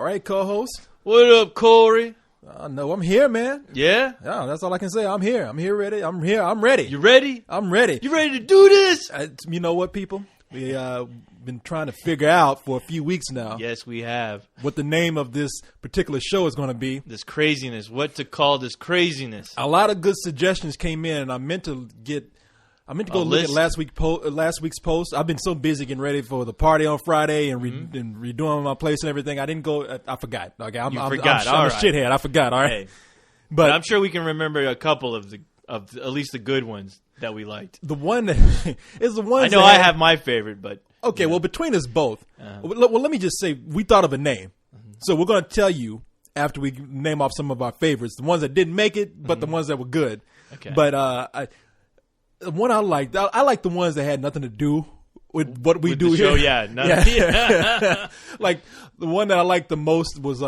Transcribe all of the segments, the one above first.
right, co-host. What up, Corey? No, I'm here, man. Yeah? Yeah, that's all I can say. I'm here. I'm here ready. I'm here. I'm ready. You ready? I'm ready. You ready to do this? You know what, people? We been trying to figure out for a few weeks now. Yes, we have. What the name of this particular show is going to be. This craziness. What to call this craziness. A lot of good suggestions came in, and I meant to go look at last week's post. I've been so busy getting ready for the party on Friday and, and redoing my place and everything. I didn't go. I forgot. Okay, I'm a shithead. I forgot. All right, hey, but I'm sure we can remember a couple of at least the good ones that we liked. The one that is the one. I know I have my favorite, but okay. Well, between us both, well, let me just say we thought of a name, so we're going to tell you after we name off some of our favorites, the ones that didn't make it, but the ones that were good. Okay, but the one I liked, I like the ones that had nothing to do with what we do here. Show, yeah. Like the one that I liked the most was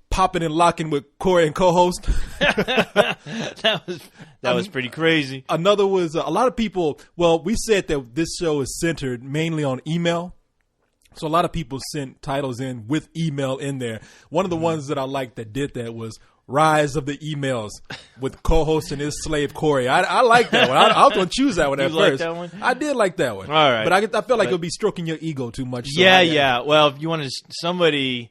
popping and locking with Corey and co-host. that was pretty crazy. Another was a lot of people. Well, we said that this show is centered mainly on email, so a lot of people sent titles in with email in there. One of the ones that I liked that did that was Rise of the Emails with co-host and his slave Corey. I like that one. I was going to choose that one at first. That one? I did like that one. All right. But I felt like it would be stroking your ego too much. So yeah. Well, if you want to, somebody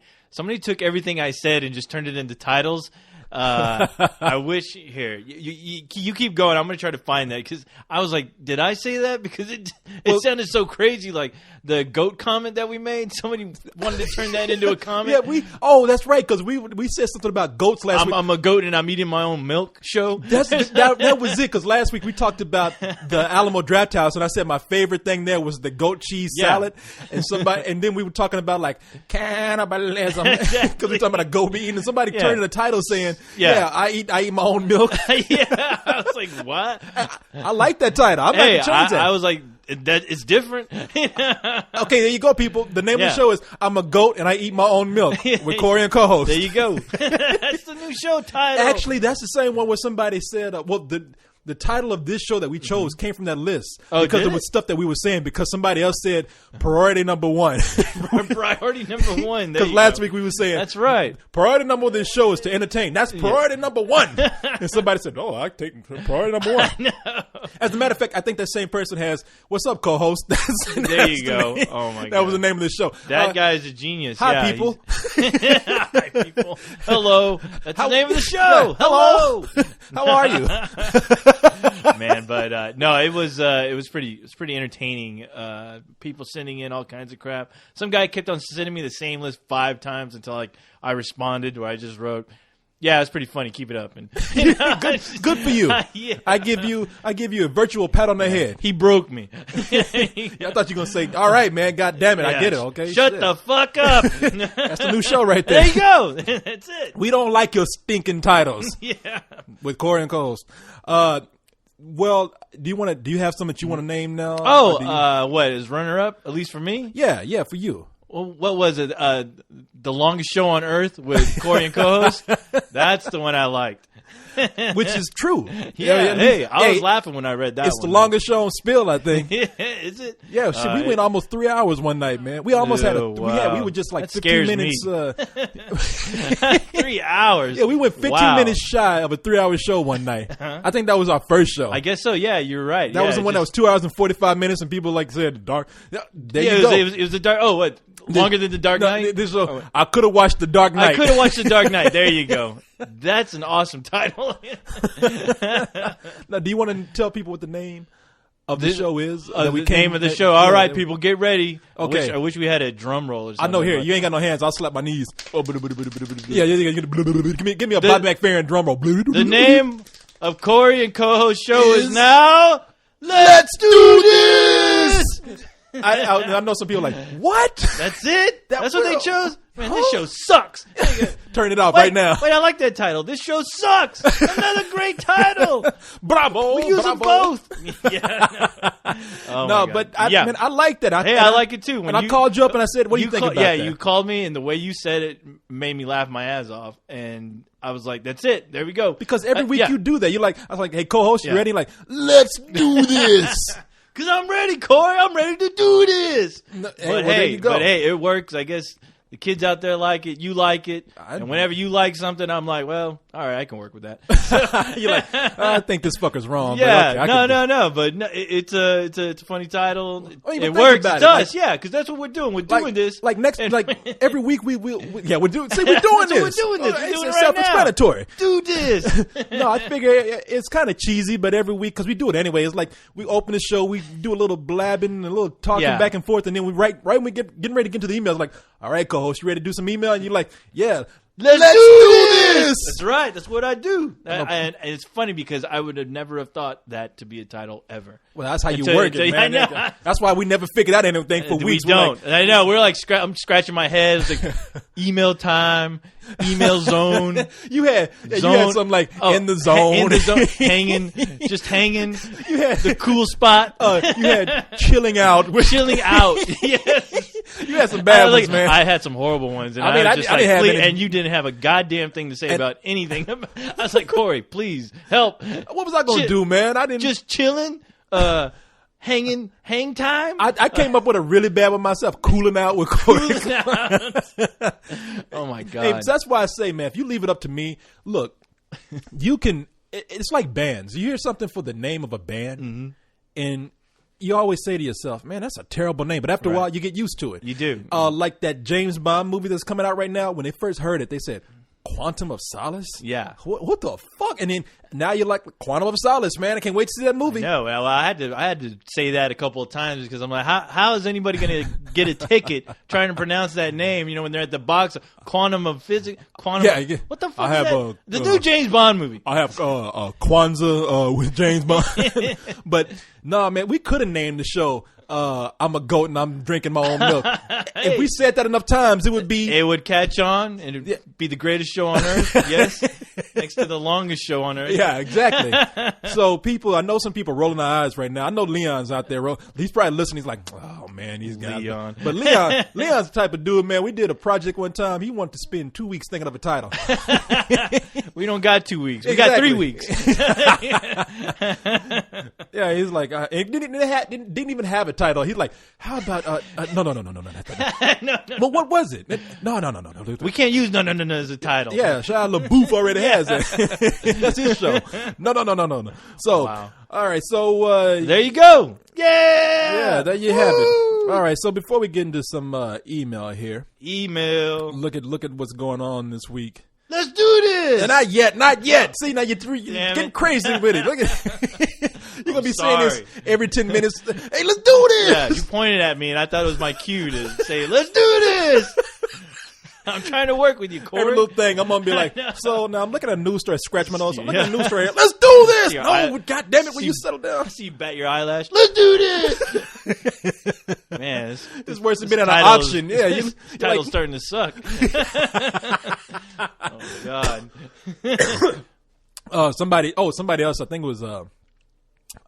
took everything I said and just turned it into titles. I wish here you keep going. I'm going to try to find that because I was like, did I say that? Because it sounded so crazy. Like the goat comment that we made. Somebody wanted to turn that into a comment. Yeah, that's right. Because we said something about goats last week. I'm a goat and I'm eating my own milk show. That was it. Because last week we talked about the Alamo Draft House and I said my favorite thing there was the goat cheese salad and then we were talking about like cannibalism because we're talking about a goat eating and somebody turned in the title saying. Yeah, I eat my own milk. Yeah, I was like, what? I like that title. I'm not going to change that. I was like, that it's different. Okay, there you go, people. The name of the show is I'm a goat and I eat my own milk with Corey and co-host. There you go. That's the new show title. Actually, that's the same one where somebody said, the title of this show that we chose came from that list because it was stuff that we were saying because somebody else said priority number one. Priority number one. Because last week we were saying that's right. Priority number of this show is to entertain. That's priority number one. And somebody said, "Oh, I take priority number one." No. As a matter of fact, I think that same person has "What's up, co-host?" There you go. Oh my god, that was the name of the show. That guy is a genius. Hi, people. Hi, people. Hello. That's the name of the show. Hello. How are you? Man, but no, it was pretty entertaining. People sending in all kinds of crap. Some guy kept on sending me the same list 5 times until I responded, where I just wrote, "Yeah, it's pretty funny. Keep it up." And good for you. Yeah. I give you a virtual pat on the head. He broke me. I thought you were gonna say, "All right, man. God damn it, I get it." Okay, shut the fuck up. That's the new show right there. There you go. That's it. We don't like your stinking titles. Yeah. With Corey and co-host. Well, do you have some that you want to name now? What is runner up? At least for me? Yeah, for you. Well, what was it? The Longest Show on Earth with Corey and co-host? That's the one I liked. Which is true. Yeah, I was laughing when I read that. It's the longest show on Spill, I think. Is it? Yeah, shit, we went almost 3 hours one night, man. We almost had we were just like that 15 minutes. 3 hours. Yeah, we went 15 minutes shy of a 3-hour show one night. I think that was our first show. I guess so. Yeah, you're right. That was the one that was 2 hours and 45 minutes, and people said dark. There you go. It was the dark. Oh, what? Longer than the Dark Knight? I could have watched the Dark Knight. I could have watched the Dark Knight. There you go. That's an awesome title. Now, do you want to tell people what the name of the show is? The name of the show. All right, people, get ready. Okay. I wish we had a drum roll or something. I know. Here, you ain't got no hands. I'll slap my knees. Yeah. Give me a Bob McFerrin drum roll. The name of Corey and co-host show is now Let's Do This! I know some people are like, what? That's it? That's what they chose? Man, this show sucks. Turn it off right now. Wait, I like that title. This show sucks. Another great title. Bravo. We use them both. Yeah. No, but I like that. I like it too. I called you up and I said, what do you think about that? Yeah, you called me and the way you said it made me laugh my ass off. And I was like, that's it. There we go. Because every week you do that. You're like, I was like, hey, co-host, you ready? Like, let's do this. Because I'm ready, Corey. I'm ready to do this. There you go. But hey, it works. I guess The kids out there like it. You like it. And whenever you like something, I'm like, well, all right, I can work with that. You're like, I think this fucker's wrong. Yeah, but okay, no. But no, it's a funny title. It works. It does. Yeah, because that's what we're doing. We're doing this. Like every week we're doing this. We're doing this. We're doing it right self-explanatory. Do this. No, I figure it's kind of cheesy, but every week, because we do it anyway. It's like we open the show, we do a little blabbing, a little talking back and forth, and then we right when we getting ready to get to the emails, like, all right, co-host, you ready to do some email? And you're like, yeah. Let's do this. That's right. That's what I do. And it's funny because I would have never have thought that to be a title ever. Well, that's how you work it, man. That's why we never figured out anything for weeks. We don't. I know. We're like, I'm scratching my head. It's like email time, email zone. You had something like in the zone. Hanging. You had the cool spot. You had chilling out. Chilling out. Yes. You had some bad ones, man. I had some horrible ones. And I didn't have any. And you didn't have a goddamn thing to say about anything. I was like, Corey, please help. What was I going to do, man? I didn't. Just chilling. Hang time. I came up with a really bad one myself. Cooling out with Corey. Oh my god! Hey, that's why I say, man, if you leave it up to me, look, you can. It's like bands. You hear something for the name of a band, and you always say to yourself, man, that's a terrible name. But after a while, you get used to it. You do. Like that James Bond movie that's coming out right now. When they first heard it, they said, Quantum of Solace? Yeah. What the fuck? And then now you're like, Quantum of Solace, man. I can't wait to see that movie. No, well, I had to say that a couple of times because I'm like, how is anybody going to get a ticket trying to pronounce that name? You know, when they're at the box, Quantum of Physics. What the fuck is that? The new James Bond movie. I have Kwanzaa with James Bond. But no, man, we could have named the show I'm a goat and I'm drinking my own milk. If we said that enough times, it would catch on and it would be the greatest show on earth. Yes. Next to the longest show on earth. Yeah, exactly. So I know some people rolling their eyes right now. I know Leon's out there. He's probably listening. He's like, oh man, he's got Leon. But Leon's the type of dude, man. We did a project one time. He wanted to spend 2 weeks thinking of a title. We don't got 2 weeks. We got 3 weeks. Yeah, he's like, it didn't even have a title. He's like, how about no. No. But what was it? No. We can't use no as a title. Yeah, Shia LaBeouf already has it. That's his show. No. So, wow. All right. So there you go. Yeah, there you have it. All right. So before we get into some email here, look at what's going on this week. Let's do this. And not yet. See, now you're getting crazy with it. Look at you're gonna be saying this every 10 minutes. Hey, let's do this. Yeah, you pointed at me, and I thought it was my cue to say, "Let's do this." I'm trying to work with you, Corey. Every little thing, I'm gonna be like, so now I'm looking at a news story, scratch my nose. I'm looking at a news story. Let's do this. God damn it, will you settle down? I see you bat your eyelash. Let's do this. Man, this worse than being at an auction. Yeah, this title's starting to suck. Oh God. Somebody else. I think it was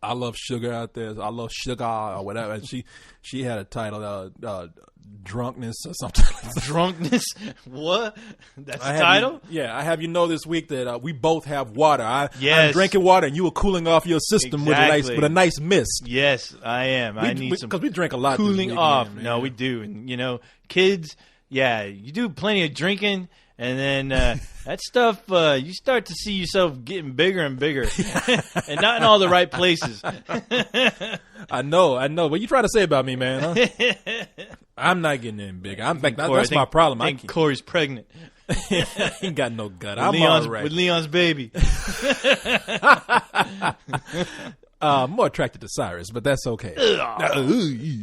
I Love Sugar out there. I Love Sugar or whatever. And she had a title, Drunkness or something. Drunkness? What? That's the title? I have you know this week that we both have water. I'm drinking water, and you were cooling off your system with a nice mist. Yes, I am. I need some because we drink a lot. Cooling off. Man. No, we do, and kids. Yeah, you do plenty of drinking. And then that stuff, you start to see yourself getting bigger and bigger, and not in all the right places. I know. What you trying to say about me, man? Huh? I'm not getting any bigger. That's my problem. I think Corey's pregnant. He ain't got no gut. I'm all right. With Leon's baby. More attracted to Cyrus, but that's okay.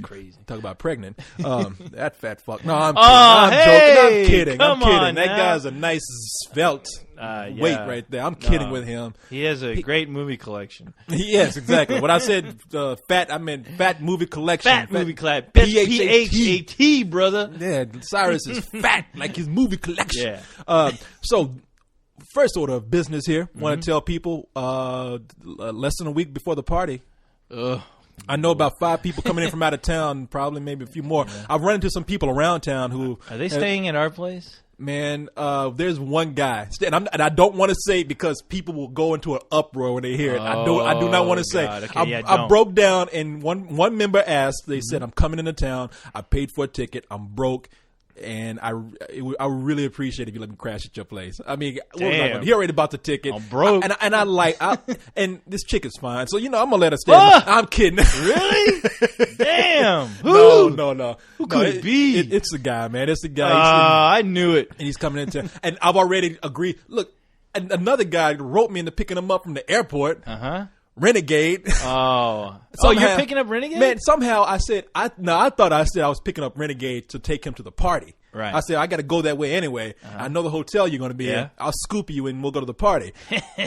Crazy. Talk about pregnant. That fat fuck. No, I'm kidding. I'm kidding. That guy's a nice svelte weight right there. I'm kidding with him. He has a great movie collection. Yes, exactly. When I said fat, I meant fat movie collection. Fat movie collection. P-H-A-T, brother. Yeah, Cyrus is fat like his movie collection. Yeah. So first order of business here. Want to tell people less than a week before the party. I know about 5 people coming in from out of town, probably maybe a few more. Yeah. I've run into some people around town who are they staying at our place? Man, there's one guy, and I don't want to say because people will go into an uproar when they hear it. I do not want to say. Okay, I broke down, and one member asked. They said, "I'm coming into town. I paid for a ticket. I'm broke. And I would really appreciate if you let me crash at your place. I mean, Damn. he already bought the ticket. I'm broke. And this chick is fine. So, I'm going to let her stay. I'm kidding. Really? Damn. Who? No. Who could it be? It's the guy, man. It's the guy. I knew it. And he's coming into, and I've already agreed. Look, another guy wrote me into picking him up from the airport. Renegade. Oh, you're picking up Renegade? Man, somehow I said I thought I said I was picking up Renegade to take him to the party. Right. I said I got to go that way anyway. I know the hotel you're going to be in. I'll scoop you and we'll go to the party.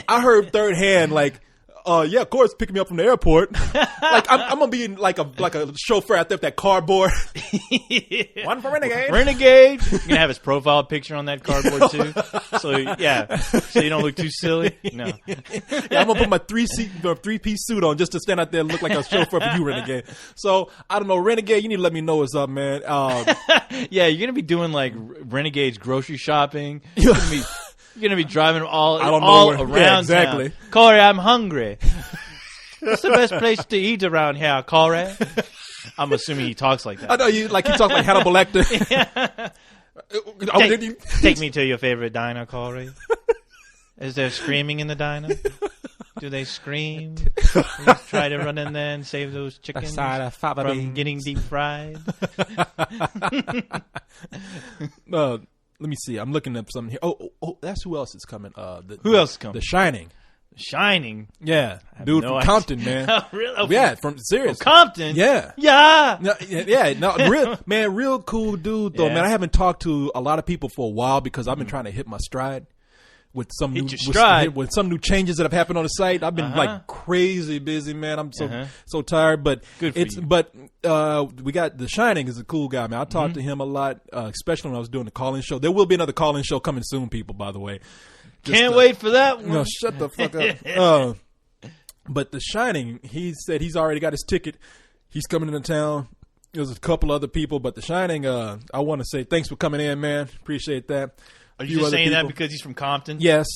I heard third hand like, yeah, of course, pick me up from the airport. Like I'm gonna be like a chauffeur out there with that cardboard. One for Renegade. Renegade. You're gonna have his profile picture on that cardboard too. So you don't look too silly. No. Yeah, I'm gonna put my three-piece suit on just to stand out there and look like a chauffeur for you, Renegade. So I don't know, Renegade. You need to let me know what's up, man. Yeah, you're gonna be doing like Renegade's grocery shopping. You're going to be driving all around exactly. town. Corey, I'm hungry. What's the best place to eat around here, Corey? I'm assuming he talks like that. I know you talk like Hannibal Lecter. Take me to your favorite diner, Corey. Is there screaming in the diner? Do they scream? Try to run in there and save those chickens from getting deep fried? Let me see. I'm looking up something here. Oh, that's who else is coming. Who else is coming? The Shining. Shining? Yeah. Dude from Compton, man. Really? Yeah, from serious. Compton? Yeah. Yeah. Real cool dude, though, man. I haven't talked to a lot of people for a while because I've been trying to hit my stride. With some new changes that have happened on the site. I've been like crazy busy, man. I'm so tired, but we got The Shining is a cool guy, man. I talked to him a lot, especially when I was doing the call-in show. There will be another call-in show coming soon, people, by the way. Can't wait for that one. No, shut the fuck up. But The Shining, he said he's already got his ticket. He's coming into town. There's a couple other people, but The Shining, I want to say thanks for coming in, man. Appreciate that. Are you just saying that because he's from Compton? Yes.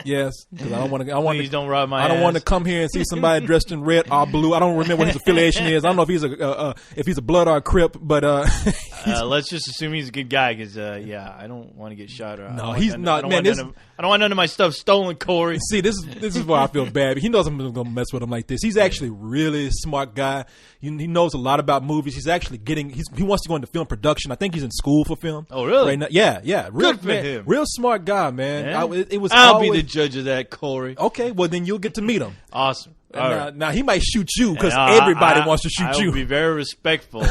Yes. Because I don't want to. Please don't rob my ass. I don't want to come here and see somebody dressed in red or blue. I don't remember what his affiliation is. I don't know if he's a Blood or a Crip, but let's just assume he's a good guy because I don't want to get shot. No, he's not. Man, I don't want none of my stuff stolen, Corey. See, this is why I feel bad. He knows I'm going to mess with him like this. He's actually a really smart guy. He knows a lot about movies. He's actually he wants to go into film production. I think he's in school for film. Oh, really? Right now. Yeah. Good for him. Real smart guy, man. Yeah. I'll be the judge of that, Corey. Okay, well then you'll get to meet him. Awesome. Now he might shoot you because everybody wants to shoot you. I will be very respectful.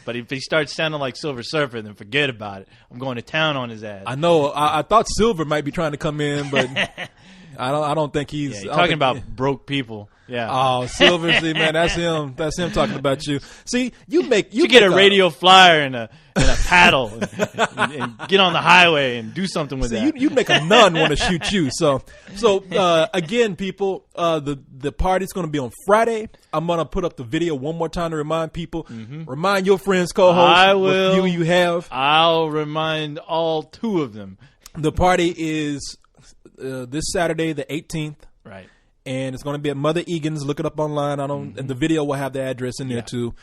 But if he starts sounding like Silver Surfer, then forget about it. I'm going to town on his ass. I know. I thought Silver might be trying to come in, but I don't think he's talking about broke people. Yeah. Oh, Silver, see, man, that's him. That's him talking about you. See, you get a radio flyer and a paddle and get on the highway and do something with that. You make a nun want to shoot you. So again, people, the party's going to be on Friday. I'm going to put up the video one more time to remind people. Remind your friends, co-hosts. I will. You have. I'll remind all two of them. The party is this Saturday, the 18th. Right. And it's going to be at Mother Egan's. Look it up online. And the video will have the address in there too.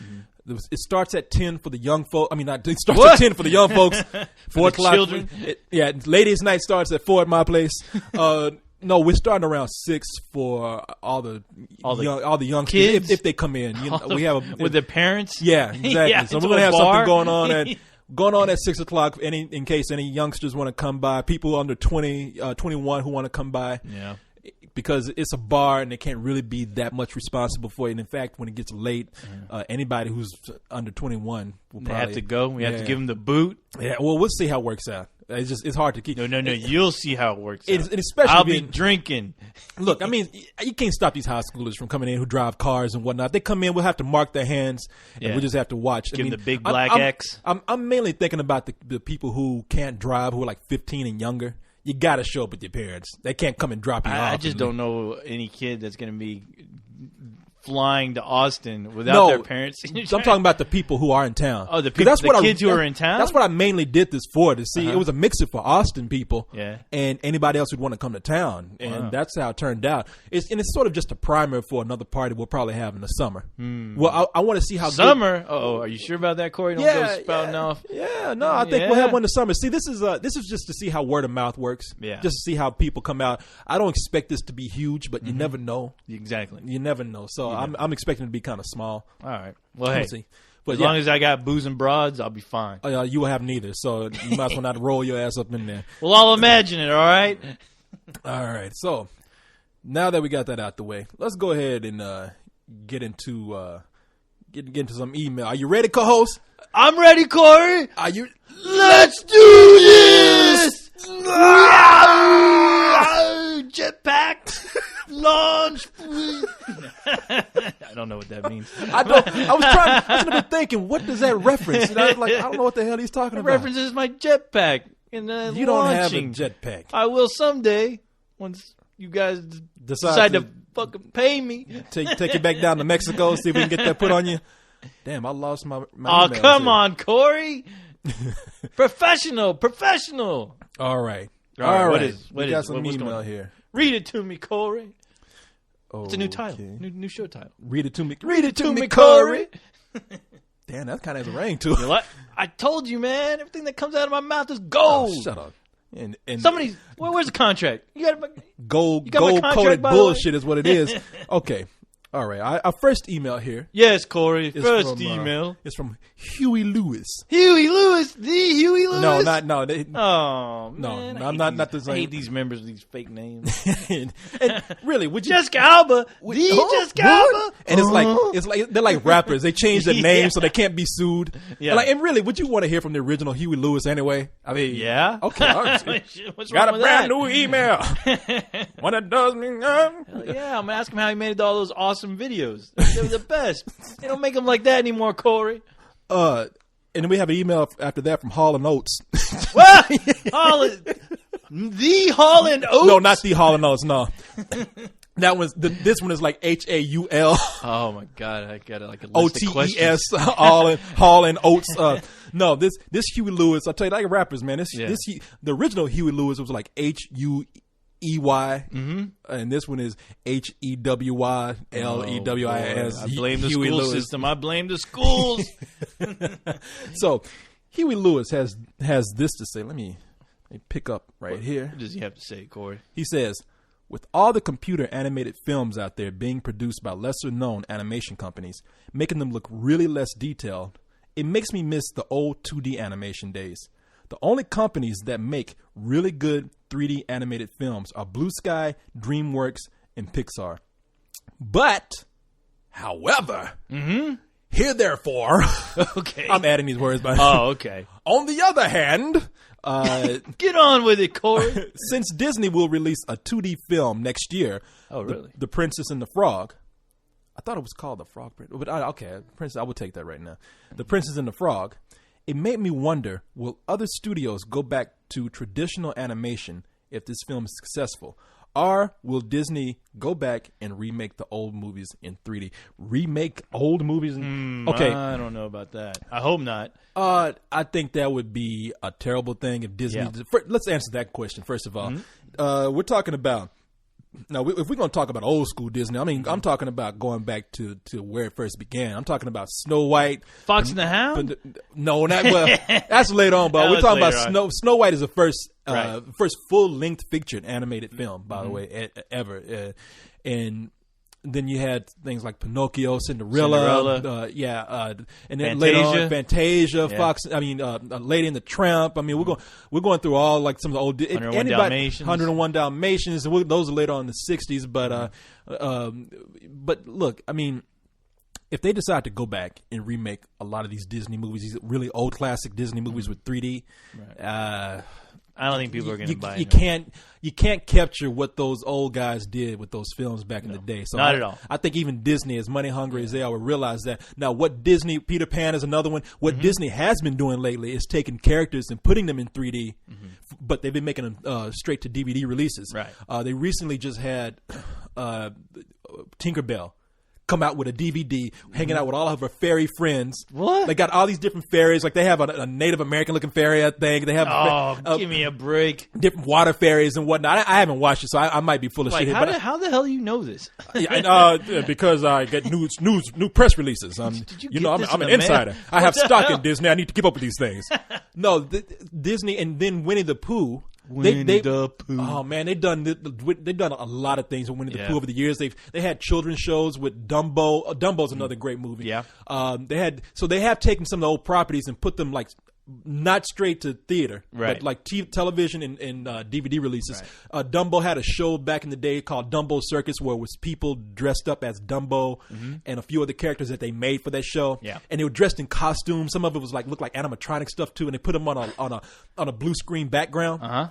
It starts at 10 for the young folks. I mean, it starts at 10 for the young folks. 4 o'clock. Children. Ladies' night starts at 4 at my place. No, we're starting around 6 for all the young kids if they come in. We have with their parents. Yeah, exactly. So we're gonna have something going on at 6 o'clock. In case any youngsters want to come by, people under 21 who want to come by. Yeah. Because it's a bar and they can't really be that much responsible for it. And in fact, when it gets late, anybody who's under 21 will probably have to go. We have to give them the boot. Yeah, well, we'll see how it works out. It's hard to keep. No. You'll see how it works out. Especially I'll be drinking. Look, I mean, you can't stop these high schoolers from coming in who drive cars and whatnot. They come in, we'll have to mark their hands, and we'll just have to watch. Give them the big black X. I'm mainly thinking about the people who can't drive, who are like 15 and younger. You got to show up with your parents. They can't come and drop you off. I just don't know any kid that's going to be flying to Austin without their parents. I'm talking about the people who are in town. Oh, the people, the kids who are in town? That's what I mainly did this for, to see. It was a mixer for Austin people and anybody else who'd want to come to town. And that's how it turned out. It's sort of just a primer for another party we'll probably have in the summer. Well, I want to see how summer? Oh, are you sure about that, Corey? Don't go spouting off. Yeah, no, I think we'll have one in the summer. See, this is just to see how word of mouth works. Yeah. Just to see how people come out. I don't expect this to be huge, but you never know. Exactly. You never know. So I'm expecting it to be kind of small. All right. Well, hey, see. But as long as I got booze and broads, I'll be fine. You will have neither, so you might as well not roll your ass up in there. Well, I'll imagine it, all right? All right. So now that we got that out the way, let's go ahead and get into some email. Are you ready, co-host? I'm ready, Corey. Are you? Let's do this! Jetpack launch. I don't know what that means. I was sitting there thinking, what does that reference? And I was like, I don't know what the hell he's talking about. References my jetpack. And you don't have a jetpack. I will someday once you guys decide to fucking pay me. Take you back down to Mexico, see if we can get that put on you. Damn, I lost my oh, come on, Corey. Professional. All right. We got some email here. Read it to me, Corey. It's a new title. New show title. Read it to me, Corey. Damn, that kind of has a ring to it. You know what? I told you, man. Everything that comes out of my mouth is gold. Oh, shut up. And somebody, where's the contract? You got gold coated bullshit is what it is. Okay. All right. Our first email here. Yes, Corey. First email. It's from Huey Lewis. Huey Lewis? The Huey Lewis? No. Oh, man. No, I'm not the same. I hate these members with these fake names. and really, would you? Jessica Alba. Jessica Alba. And it's like they're like rappers. They change their name so they can't be sued. Yeah. And really, would you want to hear from the original Huey Lewis anyway? I mean, yeah. Okay. All right. What's got wrong a with brand that? new email. What it does me. Yeah, I'm gonna ask him how he made all those awesome videos. They were the best. They don't make them like that anymore, Corey. And then we have an email after that from Hall and Oates. What? The Hall and Oates? No, not the Hall and Oates. No, that was this one is like HAUL. Oh my God, I got it like a list of questions. OTES. Hall and Oates. No, this Huey Lewis. I'll tell you, like rappers, man. The original Huey Lewis was like HUEY, and this one is HEWYLEWIS. I blame the school system. I blame the schools. So, Huey Lewis has this to say. Let me pick up right here. What does he have to say, Corey? He says, with all the computer animated films out there being produced by lesser known animation companies, making them look really less detailed, it makes me miss the old 2D animation days. The only companies that make really good 3D animated films are Blue Sky, DreamWorks, and Pixar. But, however, here therefore, okay, I'm adding these words by. Oh, okay. On the other hand, get on with it, Corey. Since Disney will release a 2D film next year, oh really? The Princess and the Frog. I thought it was called The Frog, but okay, Princess. I will take that right now. The Princess and the Frog. It made me wonder, will other studios go back to traditional animation if this film is successful? Or will Disney go back and remake the old movies in 3D? Remake old movies? Okay. I don't know about that. I hope not. I think that would be a terrible thing if Disney... Yeah. Let's answer that question, first of all. We're talking about... Now, if we're going to talk about old school Disney, I mean, I'm talking about going back to where it first began. I'm talking about Snow White. Fox and the Hound? No, that's later on, but we're talking about Snow White is the first full-length featured animated film, by the way, ever. And then you had things like Pinocchio, Cinderella. And then later on, Fantasia, yeah. Fox. I mean, Lady and the Tramp. I mean, we're going through all like some of the old 101 Dalmatians. Those are later on in the '60s. But look, I mean, if they decide to go back and remake a lot of these Disney movies, these really old classic Disney movies with 3D. Right. I don't think people are going to buy it. You can't capture what those old guys did with those films back in the day. So not at all. I think even Disney, as money hungry as they are, will realize that. Now, what Disney, Peter Pan is another one. What Disney has been doing lately is taking characters and putting them in 3D, but they've been making them straight to DVD releases. Right. They recently just had Tinkerbell come out with a DVD, hanging out with all of her fairy friends. What? They got all these different fairies. Like they have a Native American looking fairy, I think. They have give me a break. different water fairies and whatnot. I haven't watched it, so I might be full of shit. How the hell do you know this? Because I get new press releases. Did you You get know, this I'm in an the mail? insider. I have What the stock hell? in Disney. I need to keep up with these things. No, Disney, and then Winnie the Pooh. Winnie the Pooh. Oh man, they've done a lot of things with Winnie the Yeah. Pooh over the years. They had children's shows with Dumbo. Dumbo's another great movie. Yeah. They have taken some of the old properties and put them like not straight to theater, Right. but like television and DVD releases. Dumbo had a show back in the day called Dumbo Circus, where it was people dressed up as Dumbo and a few other characters that they made for that show. Yeah. And they were dressed in costumes. Some of it was looked like animatronic stuff too, and they put them on a blue screen background.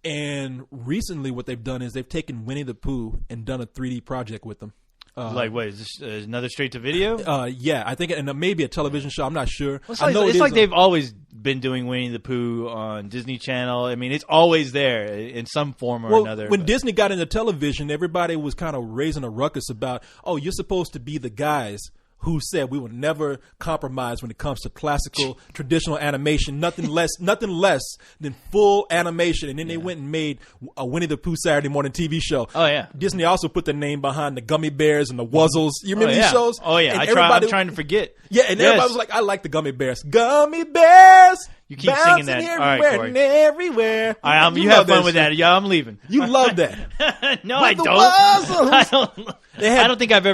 And recently, what they've done is they've taken Winnie the Pooh and done a 3D project with them. What is this another straight to video? Yeah, I think, and maybe a television show. I'm not sure. It's I know it's it like is they've always been doing Winnie the Pooh on Disney Channel. I mean, it's always there in some form or another. When Disney got into television, everybody was kind of raising a ruckus about, oh, you're supposed to be the guys who said we will never compromise when it comes to classical traditional animation, nothing less than full animation. And then they went and made a Winnie the Pooh Saturday morning TV show. Oh yeah. Disney also put their name behind the Gummy Bears and the Wuzzles. You remember these shows? Oh yeah, And I'm trying to forget. Yeah, and Yes. everybody was like, I like the Gummy Bears. Gummy Bears! You keep singing that. Everywhere, All right, Corey. and everywhere. All right, you love have fun with shit. that. Yeah, I'm leaving. You love that. No, I the don't. Wuzzles. I don't. had- I don't think I've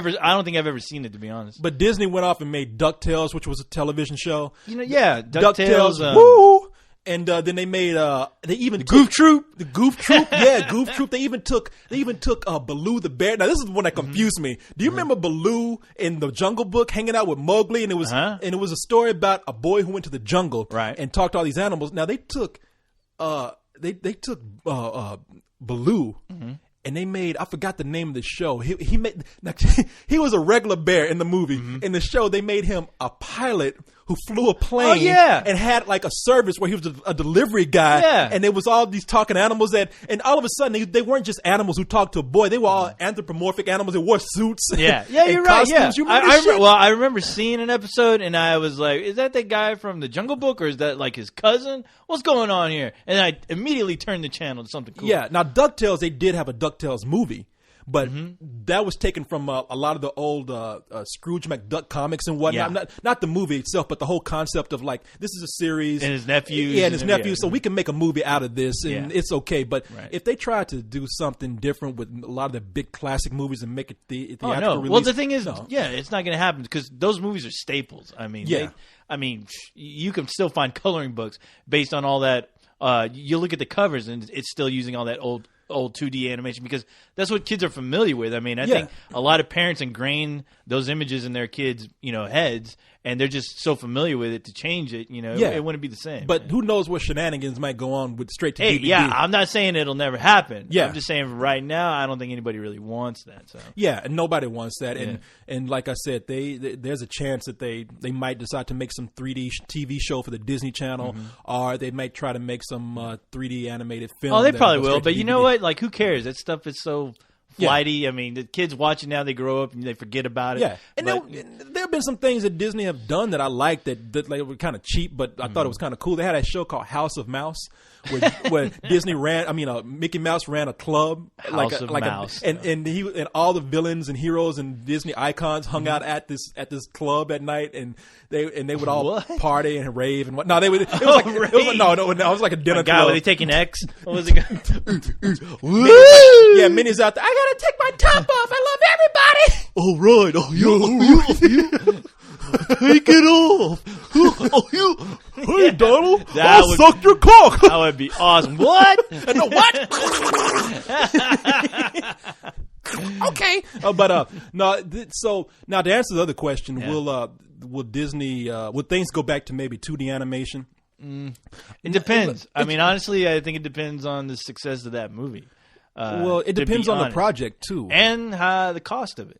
ever seen it, to be honest. But Disney went off and made DuckTales, which was a television show. You know, yeah, DuckTales. Woo! And then they made they even took Goof Troop. the Goof Troop, yeah, Goof Troop. They even took Baloo the bear. Now this is the one that confused me. Do you remember Baloo in the Jungle Book hanging out with Mowgli, and it was a story about a boy who went to the jungle Right. and talked to all these animals. Now they took they took Baloo. And they made, I forgot the name of the show. He made, he was a regular bear in the movie. In the show, they made him a pilot who flew a plane. Oh, yeah. And had like a service where he was a delivery guy. Yeah. And there was all these talking animals and all of a sudden they weren't just animals who talked to a boy. They were all anthropomorphic animals. They wore suits. Yeah, and you're right. Yeah, costumes. You remember this shit? I remember seeing an episode, and I was like, "Is that the guy from the Jungle Book, or is that like his cousin? What's going on here?" And I immediately turned the channel to something cool. Yeah. Now, DuckTales, they did have a DuckTales movie. But that was taken from a lot of the old Scrooge McDuck comics and whatnot. Yeah. Not the movie itself, but the whole concept of like, this is a series. And his nephews. Yeah, and his nephews. So we can make a movie out of this, and Yeah. it's okay. But Right. if they try to do something different with a lot of the big classic movies and make it theatrical Oh, no. release. Well, the thing is, no. yeah, it's not going to happen because those movies are staples. I mean, Yeah. you can still find coloring books based on all that. You look at the covers, and it's still using all that old 2D animation because that's what kids are familiar with. I mean, I think a lot of parents ingrain those images in their kids, heads, and they're just so familiar with it to change it. It wouldn't be the same. But who knows what shenanigans might go on with straight to hey, DVD. yeah, I'm not saying it'll never happen. Yeah. I'm just saying right now, I don't think anybody really wants that. So. Yeah, and nobody wants that. And like I said, there's a chance that they might decide to make some 3D TV show for the Disney Channel, or they might try to make some 3D animated film. Oh, they that probably goes will. straight But to you DVD. know what? Like, who cares? That stuff is so flighty. I mean, the kids watch it now, they grow up and they forget about it. Yeah, and But- there have been some things that Disney have done that I like that like, were kind of cheap, but I thought it was kind of cool. They had a show called House of Mouse, where Disney Mickey Mouse ran a club, House of Mouse. and all the villains and heroes and Disney icons hung out at this club at night, and they would all What? party and rave and what. No, it was like a dinner guy, club. were they taking X? What was it? Yeah, Minnie's out there. I gotta take my top off. I love everybody. All right. Oh, you. Take it off. Hey, Donald. That would- suck your cock. That would be awesome. What? No, what? Okay. So now to answer the other question, will Disney will things go back to maybe 2D animation? It depends. I mean, honestly, I think it depends on the success of that movie. Well, it to depends be on the honest. project too. And the cost of it.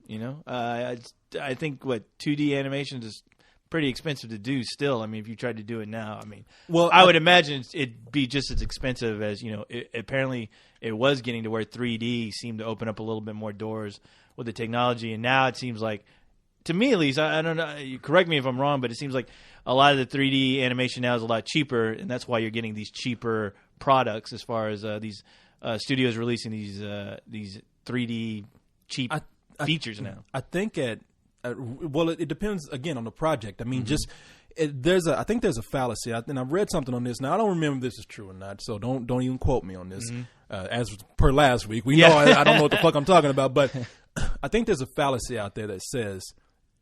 I think 2D animation is pretty expensive to do still. I mean, if you tried to do it now, I mean, well, I would imagine it'd be just as expensive as, apparently it was getting to where 3D seemed to open up a little bit more doors with the technology. And now it seems like, to me at least, I don't know, you correct me if I'm wrong, but it seems like a lot of the 3D animation now is a lot cheaper, and that's why you're getting these cheaper products as far as these studios releasing these 3D cheap features now. I think it depends again on the project. I mean, I think there's a fallacy, and I've read something on this. Now I don't remember if this is true or not, so don't even quote me on this. As per last week, we know I don't know what the fuck I'm talking about, but I think there's a fallacy out there that says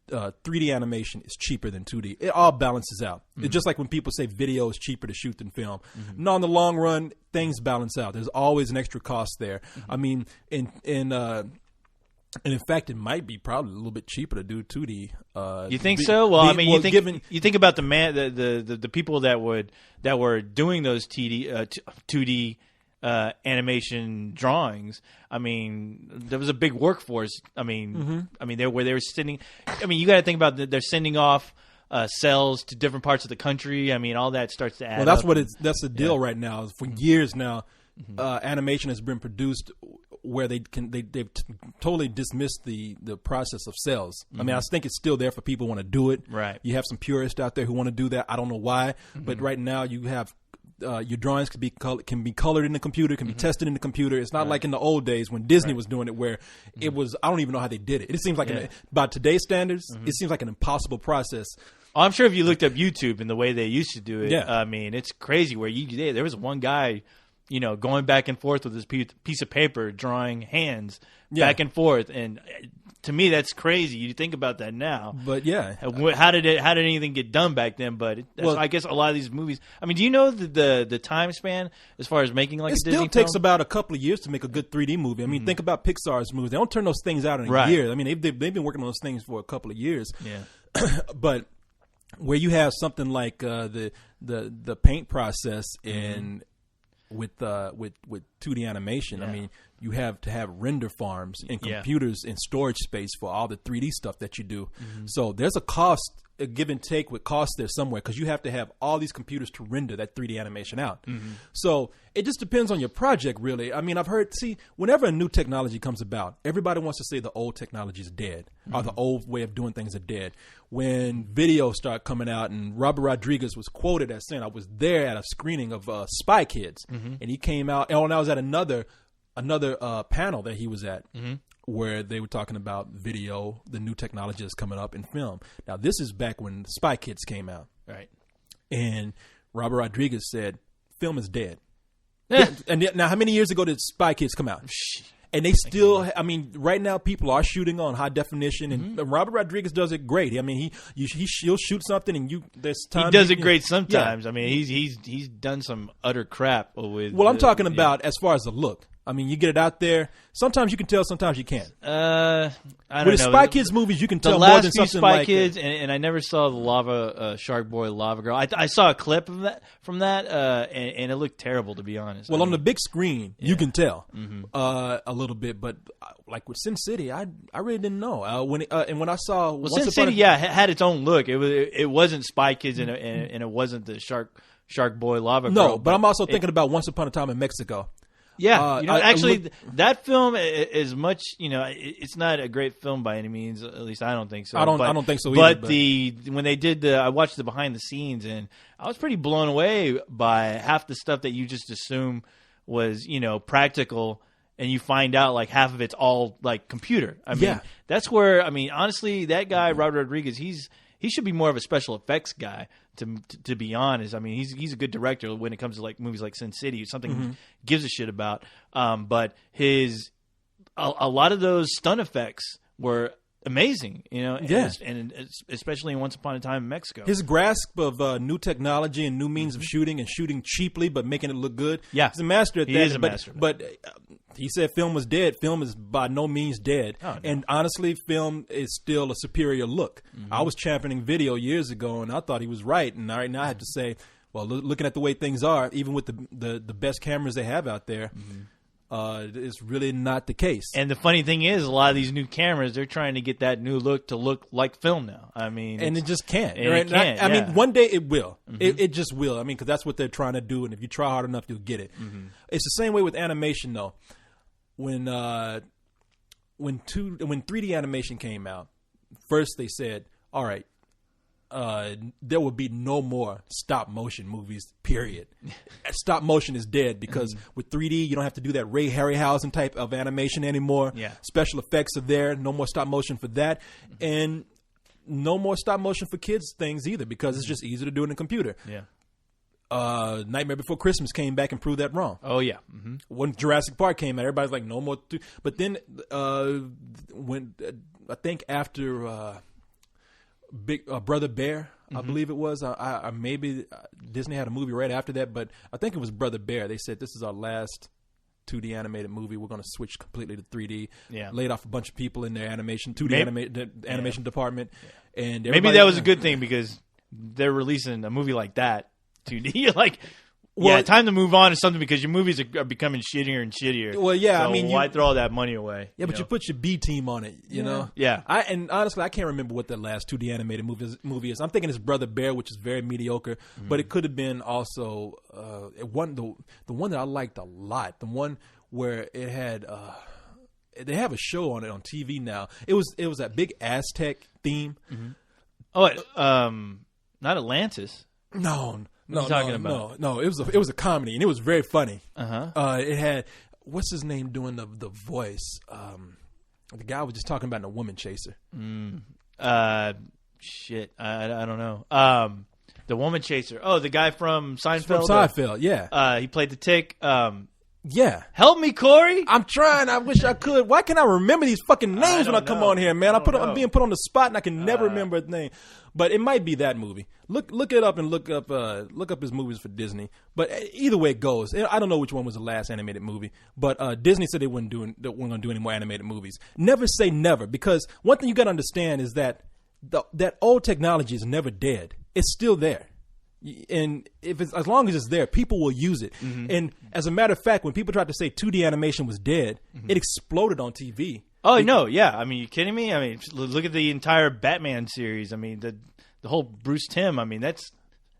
3D animation is cheaper than 2D. It all balances out. It's just like when people say video is cheaper to shoot than film. No, in the long run, things balance out. There's always an extra cost there. I mean, and in fact, it might be probably a little bit cheaper to do 2D. You think so? Well, I mean, you think about the people that were doing those 2D animation drawings. I mean, there was a big workforce. I mean, they were sending. I mean, you got to think about they're sending off cells to different parts of the country. I mean, all that starts to add. Well, that's the deal right now. For years now, animation has been produced where they've totally dismissed the process of cells. I mean, I think it's still there for people who want to do it. Right. You have some purists out there who want to do that. I don't know why, but right now you have. Your drawings can be colored in the computer, can be tested in the computer. It's not like in the old days when Disney was doing it, where it was. I don't even know how they did it. It seems like by today's standards, it seems like an impossible process. I'm sure if you looked up YouTube and the way they used to do it, I mean, it's crazy. Where there was one guy, going back and forth with this piece of paper, drawing hands back and forth, and to me, that's crazy. You think about that now, but how did anything get done back then? But I guess a lot of these movies. I mean, do you know the time span as far as making like a Disney film? It still takes about a couple of years to make a good 3D movie. I mean, think about Pixar's movies; they don't turn those things out in a year. I mean, they've been working on those things for a couple of years. Yeah, but where you have something like the paint process in with 2D animation, I mean, you have to have render farms and computers and storage space for all the 3D stuff that you do. So there's a cost, a give and take with cost there somewhere, because you have to have all these computers to render that 3D animation out. So it just depends on your project, really. I mean, I've heard, whenever a new technology comes about, everybody wants to say the old technology is dead, or the old way of doing things are dead. When videos start coming out, and Robert Rodriguez was quoted as saying, I was there at a screening of Spy Kids, and he came out, and I was at another panel that he was at, where they were talking about video, the new technology that's coming up in film. Now, this is back when Spy Kids came out. Right. And Robert Rodriguez said, film is dead. And now, how many years ago did Spy Kids come out? And they still, I mean, right now people are shooting on high definition, and Robert Rodriguez does it great. I mean, he'll shoot something, and there's time. He does it great sometimes. I mean, he's done some utter crap with. Well, I'm talking about as far as the look. I mean, you get it out there. Sometimes you can tell, sometimes you can't. I don't know. With the Spy Kids movies, you can tell more than something Spy like Kids, and I never saw the Lava Shark Boy, Lava Girl. I saw a clip of that and it looked terrible, to be honest. Well, on the big screen, you can tell a little bit, but like with Sin City, I really didn't know. When I saw Sin City, had its own look. It wasn't Spy Kids, and it wasn't the Shark Boy, Lava Girl. No, but I'm also thinking about Once Upon a Time in Mexico. Yeah, that film is much. It's not a great film by any means. At least I don't think so. I don't think so either. But when they did I watched the behind the scenes, and I was pretty blown away by half the stuff that you just assume was practical, and you find out like half of it's all like computer. I mean, that's where honestly, that guy Robert Rodriguez, he should be more of a special effects guy. To be honest, I mean, he's a good director when it comes to like movies like Sin City, something he gives a shit about. But a lot of those stunt effects were amazing, and especially in Once Upon a Time in Mexico. His grasp of new technology and new means of shooting, and shooting cheaply but making it look good. Yeah, he's a master at that. He is a master. But he said film was dead. Film is by no means dead. Oh, no. And honestly, film is still a superior look. I was championing video years ago, and I thought he was right. And right now I have to say, well, looking at the way things are, even with the best cameras they have out there, it's really not the case. And the funny thing is, a lot of these new cameras, they're trying to get that new look to look like film now. I mean, and it just can't. And Right? it can't, I yeah. mean, one day it will. It just will. I mean, because that's what they're trying to do. And if you try hard enough, you'll get it. It's the same way with animation, though. When 3D animation came out, first they said, all right, there will be no more stop motion movies, period. Stop motion is dead because with 3D, you don't have to do that Ray Harryhausen type of animation anymore. Yeah. Special effects are there. No more stop motion for that. And no more stop motion for kids things either because it's just easier to do in a computer. Yeah. Nightmare Before Christmas came back and proved that wrong. Oh, yeah. When Jurassic Park came out, everybody's like, no more. But then when I think after Big Brother Bear, I believe it was, I maybe Disney had a movie right after that, but I think it was Brother Bear. They said, this is our last 2D animated movie. We're going to switch completely to 3D. Yeah. Laid off a bunch of people in their animation animation department. Yeah. And Maybe that was a good thing because they're releasing a movie like that 2D. You're like, Well, time to move on to something because your movies are becoming shittier and shittier. Well, yeah, So I mean, why throw all that money away? Yeah, but you put your B team on it, you know? Yeah. And honestly, I can't remember what the last 2D animated movie is. I'm thinking it's Brother Bear, which is very mediocre, but it could have been also the one that I liked a lot, the one where it had they have a show on it on TV now. It was that big Aztec theme. Oh, not Atlantis. No. What are you talking about? No. It was a comedy and it was very funny. Uh-huh. It had what's his name doing the voice. The guy was just talking about in A Woman Chaser. Shit. I don't know. The Woman Chaser. Oh, the guy from Seinfeld. From Seinfeld, yeah. He played the Tick. Yeah. Help me, Corey. I'm trying. I wish I could. Why can't I remember these fucking names when I come on here, man? I'm being put on the spot and I can never remember his name. But it might be that movie. Look it up and look up his movies for Disney. But either way it goes, I don't know which one was the last animated movie. But Disney said they weren't going to do any more animated movies. Never say never, because one thing you got to understand is that that old technology is never dead. It's still there. And as long as it's there, people will use it. And as a matter of fact, when people tried to say 2D animation was dead, it exploded on TV. Oh, no, yeah. I mean, you kidding me? I mean, look at the entire Batman series. I mean, the whole Bruce Timm. I mean, that's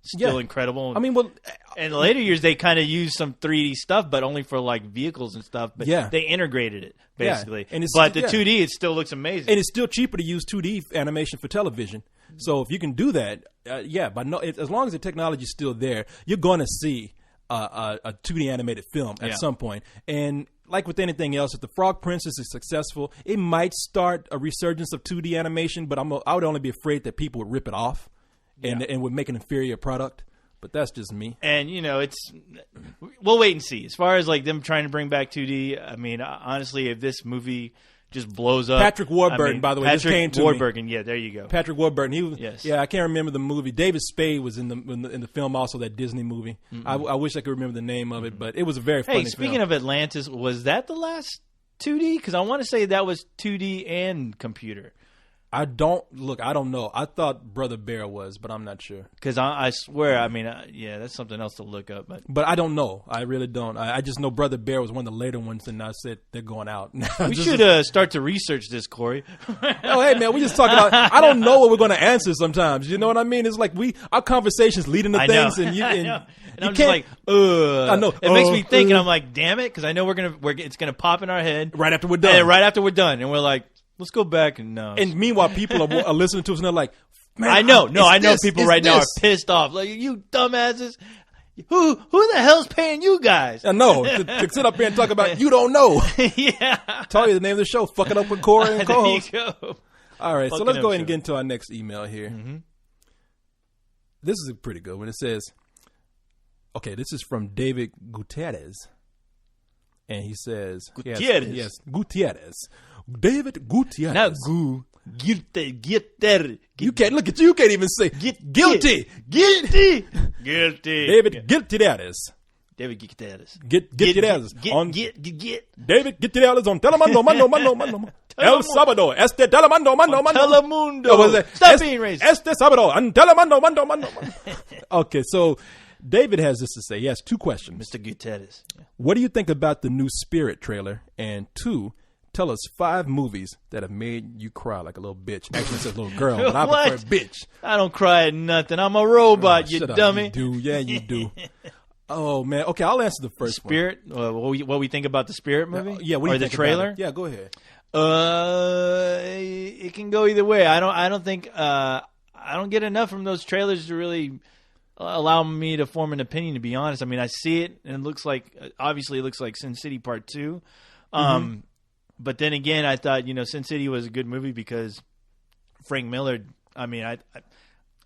still incredible. I mean, well, in the later years, they kind of used some 3D stuff, but only for like vehicles and stuff. But they integrated it basically. And but the 2D, it still looks amazing. And it's still cheaper to use 2D animation for television. So if you can do that, as long as the technology is still there, you're going to see a 2D animated film at some point. And like with anything else, if the Frog Princess is successful, it might start a resurgence of 2D animation. But I would only be afraid that people would rip it off and would make an inferior product. But that's just me. And we'll wait and see. As far as like them trying to bring back 2D, I mean, honestly, if this movie just blows up. Patrick Warburton, by the way, just came to Warburton, yeah, there you go. Patrick Warburton, he was. Yes. Yeah, I can't remember the movie. David Spade was in the film, also that Disney movie. I wish I could remember the name of it, but it was a very funny film. Hey, speaking of Atlantis, was that the last 2D? Because I want to say that was 2D and computer. I don't know. I thought Brother Bear was, but I'm not sure. Because I swear, I mean, that's something else to look up. But I don't know. I really don't. I just know Brother Bear was one of the later ones, and I said they're going out. We should start to research this, Corey. Oh, hey, man, we just talking about. I don't know what we're going to answer sometimes. You know what I mean? It's like our conversations leading to things, and and I'm just like, I know. It makes me think, and I'm like, damn it, because I know it's gonna pop in our head right after we're done. Right after we're done, and we're like, let's go back and no. And meanwhile, people are listening to us and they're like, man, I know people right now are pissed off. Like, you dumbasses. Who the hell's paying you guys? I know. to sit up here and talk about you don't know. Yeah. Tell you the name of the show, Fuck It Up with Corey and co-host. There you go. All right, so let's go ahead and get into our next email here. This is a pretty good one. It says, okay, this is from David Gutierrez. And he says, Gutierrez. Yes, Gutierrez. David Gutierrez. Not Guilty. You can't look at you. You can't even say guilty. Guilty. David Gutierrez. David Gutierrez. Gutierrez. Get. David Gutierrez on Telemundo. El Sábado. Este Telemundo. Telemundo. Stop being racist. Este Sábado. On Telemundo. Okay, so David has this to say. He has 2 questions. Mr. Gutierrez. Yeah. What do you think about the new Spirit trailer? And 2, tell us 5 movies that have made you cry like a little bitch. Actually, it says little girl, but I prefer bitch. I don't cry at nothing. I'm a robot, you dummy. You do. Yeah, you do. Oh, man. Okay, I'll answer the first Spirit? What we think about the Spirit movie? Yeah, what do you think the trailer? Yeah, go ahead. It can go either way. I don't think I don't get enough from those trailers to really allow me to form an opinion, to be honest. I mean, I see it, and it looks like Sin City Part 2. But then again, I thought, Sin City was a good movie because Frank Miller, I mean,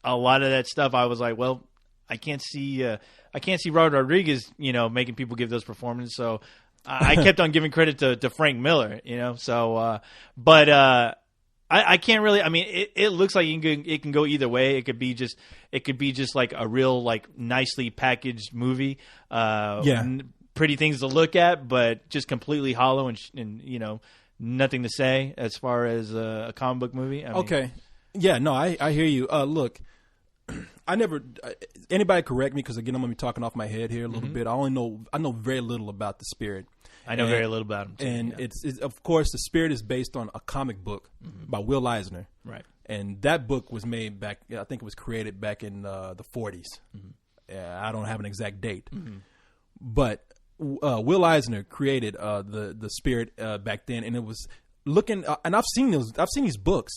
a lot of that stuff, I was like, well, I can't see Robert Rodriguez, making people give those performances. So I kept on giving credit to Frank Miller, So, I can't really. I mean, it looks like it can go either way. It could be just like a real like nicely packaged movie. Pretty things to look at, but just completely hollow and nothing to say as far as a comic book movie. Okay, yeah, no, I hear you. Look, I never. Anybody correct me, because again, I'm gonna be talking off my head here a little bit. I know very little about the Spirit. I know very little about him too. And it's of course, the Spirit is based on a comic book by Will Eisner. Right. And that book was made back, I think it was created back in the 40s. I don't have an exact date. But Will Eisner created the Spirit back then, and it was looking, and I've seen these books.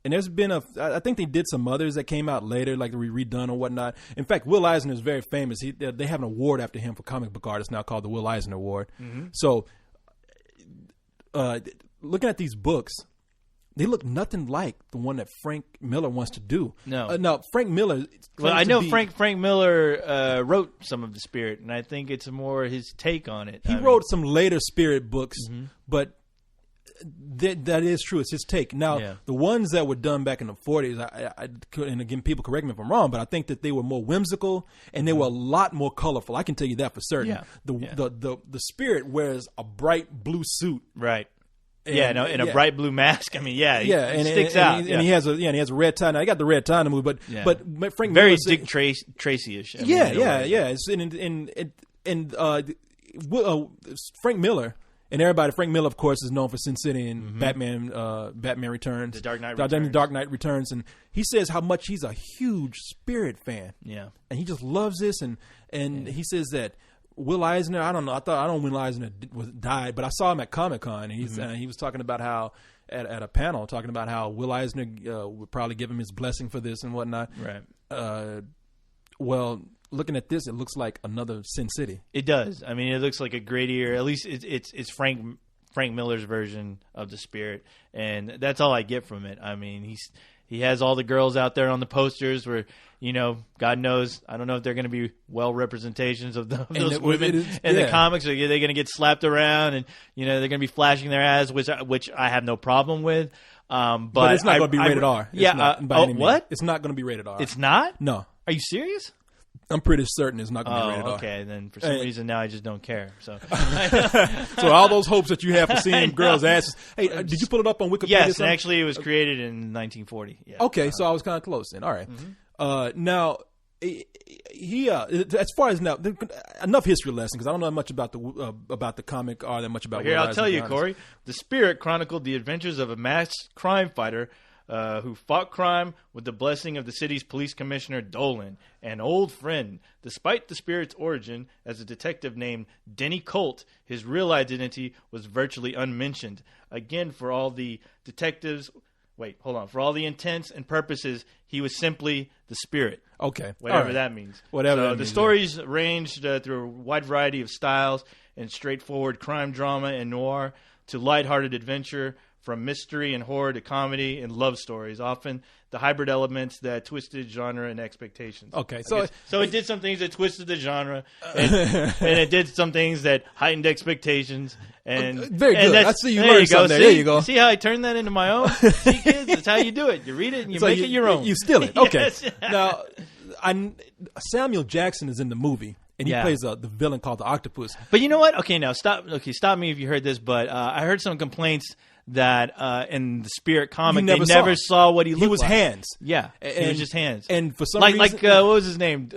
And there's been I think they did some others that came out later, like redone or whatnot. In fact, Will Eisner is very famous. They have an award after him for comic book artists now called the Will Eisner Award. So, looking at these books, they look nothing like the one that Frank Miller wants to do. No. No, Frank Miller. Well, I know Frank Miller wrote some of the Spirit, and I think it's more his take on it. He wrote some later Spirit books, but that is true. It's his take. Now, the ones that were done back in the 40s, and again, people correct me if I'm wrong, but I think that they were more whimsical and they were a lot more colorful. I can tell you that for certain. Yeah. The Spirit wears a bright blue suit. Right. And a bright blue mask. I mean, he sticks out. And he has a red tie. Now, I got the red tie in the movie, but Frank very Miller, Dick Tracy-ish. Frank Miller. And everybody, Frank Miller, of course, is known for Sin City and Batman Returns. The Dark Knight Returns. And he says how much he's a huge Spirit fan. Yeah. And he just loves this. And he says that Will Eisner, I don't know, I don't know when Will Eisner died, but I saw him at Comic-Con. And he was talking about how, at a panel, talking about how Will Eisner would probably give him his blessing for this and whatnot. Right. Well, looking at this, it looks like another Sin City. It does. I mean, it looks like a grittier. At least it's Frank Miller's version of the Spirit, and that's all I get from it. I mean, he has all the girls out there on the posters where, God knows, I don't know if they're going to be well representations of those women in the comics, or are they going to get slapped around and they're going to be flashing their ass, which I have no problem with. But it's not going to be rated R. What? It's not going to be rated R. It's not? No. Are you serious? I'm pretty certain it's not going to be rated R. Okay. Then for some reason now I just don't care. So, so all those hopes that you have for seeing girls' asses. Hey, did you pull it up on Wikipedia? Yes, actually it was created in 1940. Yeah. Okay, so I was kind of close then. All right. Now, he as far as now, enough history lesson because I don't know much about the comic or that much about. Here, I'll tell you, Corey. The Spirit chronicled the adventures of a masked crime fighter who fought crime with the blessing of the city's police commissioner Dolan, an old friend. Despite the Spirit's origin as a detective named Denny Colt, his real identity was virtually unmentioned. Again, for all the intents and purposes, he was simply the Spirit. Okay. Whatever that means. The stories ranged through a wide variety of styles, and straightforward crime drama and noir to lighthearted adventure, from mystery and horror to comedy and love stories, often the hybrid elements that twisted genre and expectations. Okay, so it did some things that twisted the genre, and it did some things that heightened expectations. And very good. And I see you learned something there. There you go. See how I turned that into my own? See, kids, that's how you do it. You read it and you make it your own. You steal it. Okay. Yes. Now, Samuel Jackson is in the movie. And he plays the villain called the Octopus. But you know what? Okay, now stop. Okay, stop me if you heard this. But I heard some complaints that in the Spirit comic they never saw what he looked like. He was hands. Yeah, he was just hands. And for some reason, what was his name?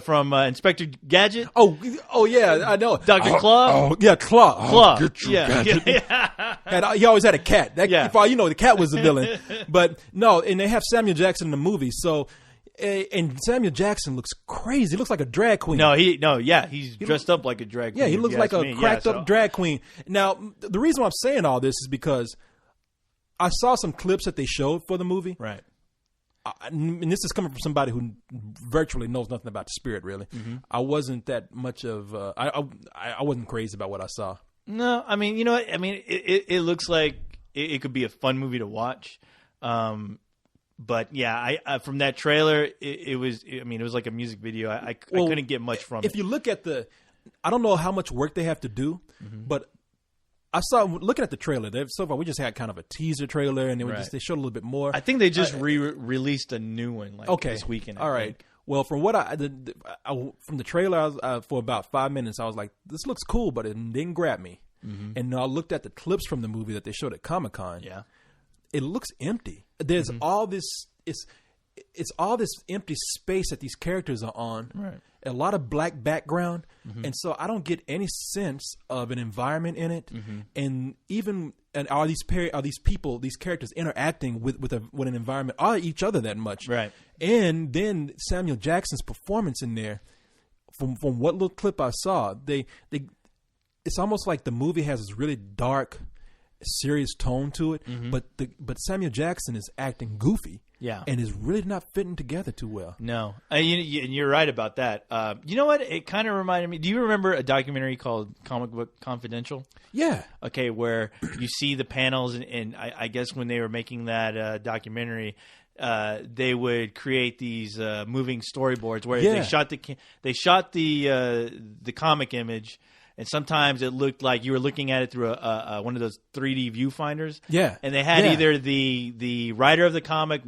from Inspector Gadget. Oh yeah, I know. Dr. Claw. Oh yeah, Claw. Claw. Get you, Yeah. Gadget. Yeah. He always had a cat. Yeah. For all you know, the cat was the villain. But no, and they have Samuel Jackson in the movie. So, and Samuel Jackson looks crazy. He looks like a drag queen. He's dressed up like a drag queen. Yeah, he looks like a cracked up drag queen. Now, the reason why I'm saying all this is because I saw some clips that they showed for the movie. Right. And this is coming from somebody who virtually knows nothing about the spirit. Really, I wasn't that much of. I wasn't crazy about what I saw. No, I mean, you know what? I mean, it looks like it could be a fun movie to watch. But yeah, I from that trailer, it was like a music video. I couldn't get much from it. If you look at I don't know how much work they have to do, but I saw looking at the trailer. So far, we just had kind of a teaser trailer, and they showed a little bit more. I think they just released a new one this weekend. All right. Well, from what from the trailer, for about 5 minutes, I was like, "This looks cool," but it didn't grab me. And I looked at the clips from the movie that they showed at Comic-Con. Yeah, it looks empty. There's all this. It's all this empty space that these characters are on. Right. A lot of black background, and so I don't get any sense of an environment in it. And are these characters interacting with an environment, or each other that much? Right. And then Samuel Jackson's performance in there, from what little clip I saw, it's almost like the movie has this really dark, serious tone to it, but Samuel Jackson is acting goofy. Yeah, and is really not fitting together too well. No, you're right about that. You know what? It kind of reminded me. Do you remember a documentary called Comic Book Confidential? Yeah. Okay, where you see the panels, and I guess when they were making that documentary, they would create these moving storyboards where they shot the comic image. And sometimes it looked like you were looking at it through one of those 3D viewfinders. Yeah. And they had either the writer of the comic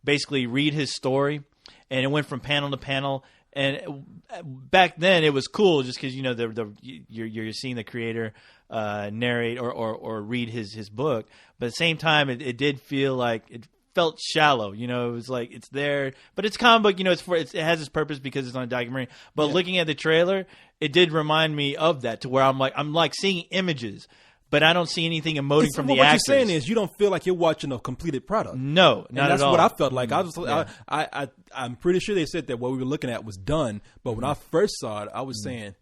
basically read his story, and it went from panel to panel. And back then it was cool just because you're seeing the creator narrate or read his book. But at the same time, it did feel like it felt shallow. It was like it's there, but it's comic book. It has its purpose because it's on a documentary. But looking at the trailer, it did remind me of that, to where I'm like seeing images, but I don't see anything emoting from the actors. What you're saying is you don't feel like you're watching a completed product. No, not that's at all. What I felt like. I'm pretty sure they said that what we were looking at was done, but when I first saw it, I was saying,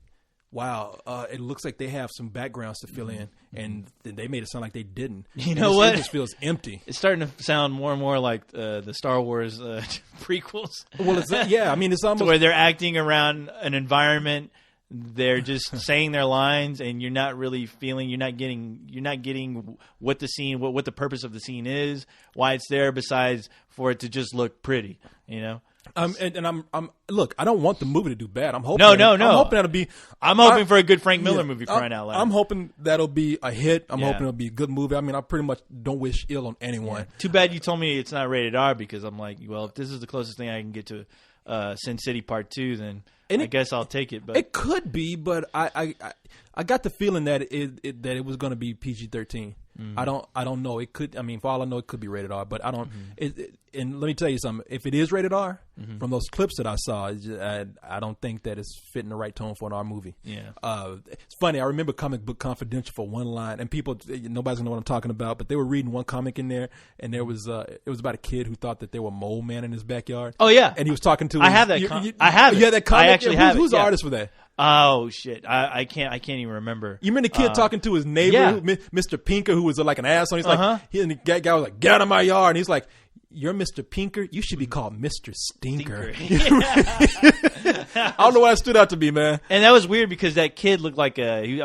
wow, it looks like they have some backgrounds to fill in, and they made it sound like they didn't. You know what? It just feels empty. It's starting to sound more and more like the Star Wars prequels. Well, it's almost to where they're acting around an environment. They're just saying their lines, and you're not really feeling. You're not getting what the scene, what the purpose of the scene is, why it's there, besides for it to just look pretty. And look, I don't want the movie to do bad. I'm hoping. No. I'm hoping that'll be. I'm hoping for a good Frank Miller movie, crying out loud. I'm hoping that'll be a hit. I'm hoping it'll be a good movie. I mean, I pretty much don't wish ill on anyone. Yeah. Too bad you told me it's not rated R, because I'm like, well, if this is the closest thing I can get to Sin City Part 2, then I guess I'll take it. But it could be, but I got the feeling that it was going to be PG-13. I don't know. It could. I mean, for all I know, it could be rated R. But I don't. And let me tell you something. If it is rated R, from those clips that I saw, I don't think that it's fitting the right tone for an R movie. Yeah. It's funny. I remember Comic Book Confidential for one line, and nobody's gonna know what I'm talking about. But they were reading one comic in there, and it was about a kid who thought that there were mole man in his backyard. Oh yeah. And he was talking to. I have that. I have it. Yeah, that comic. I actually have it. Who's the artist for that? Oh shit! I can't even remember. You remember the kid talking to his neighbor, Mr. Pinker, who was like an asshole. He's like, and the guy was like, "Get out of my yard!" And he's like, "You're Mr. Pinker. You should be called Mr. Stinker." I don't know why it stood out to me, man. And that was weird because that kid looked like he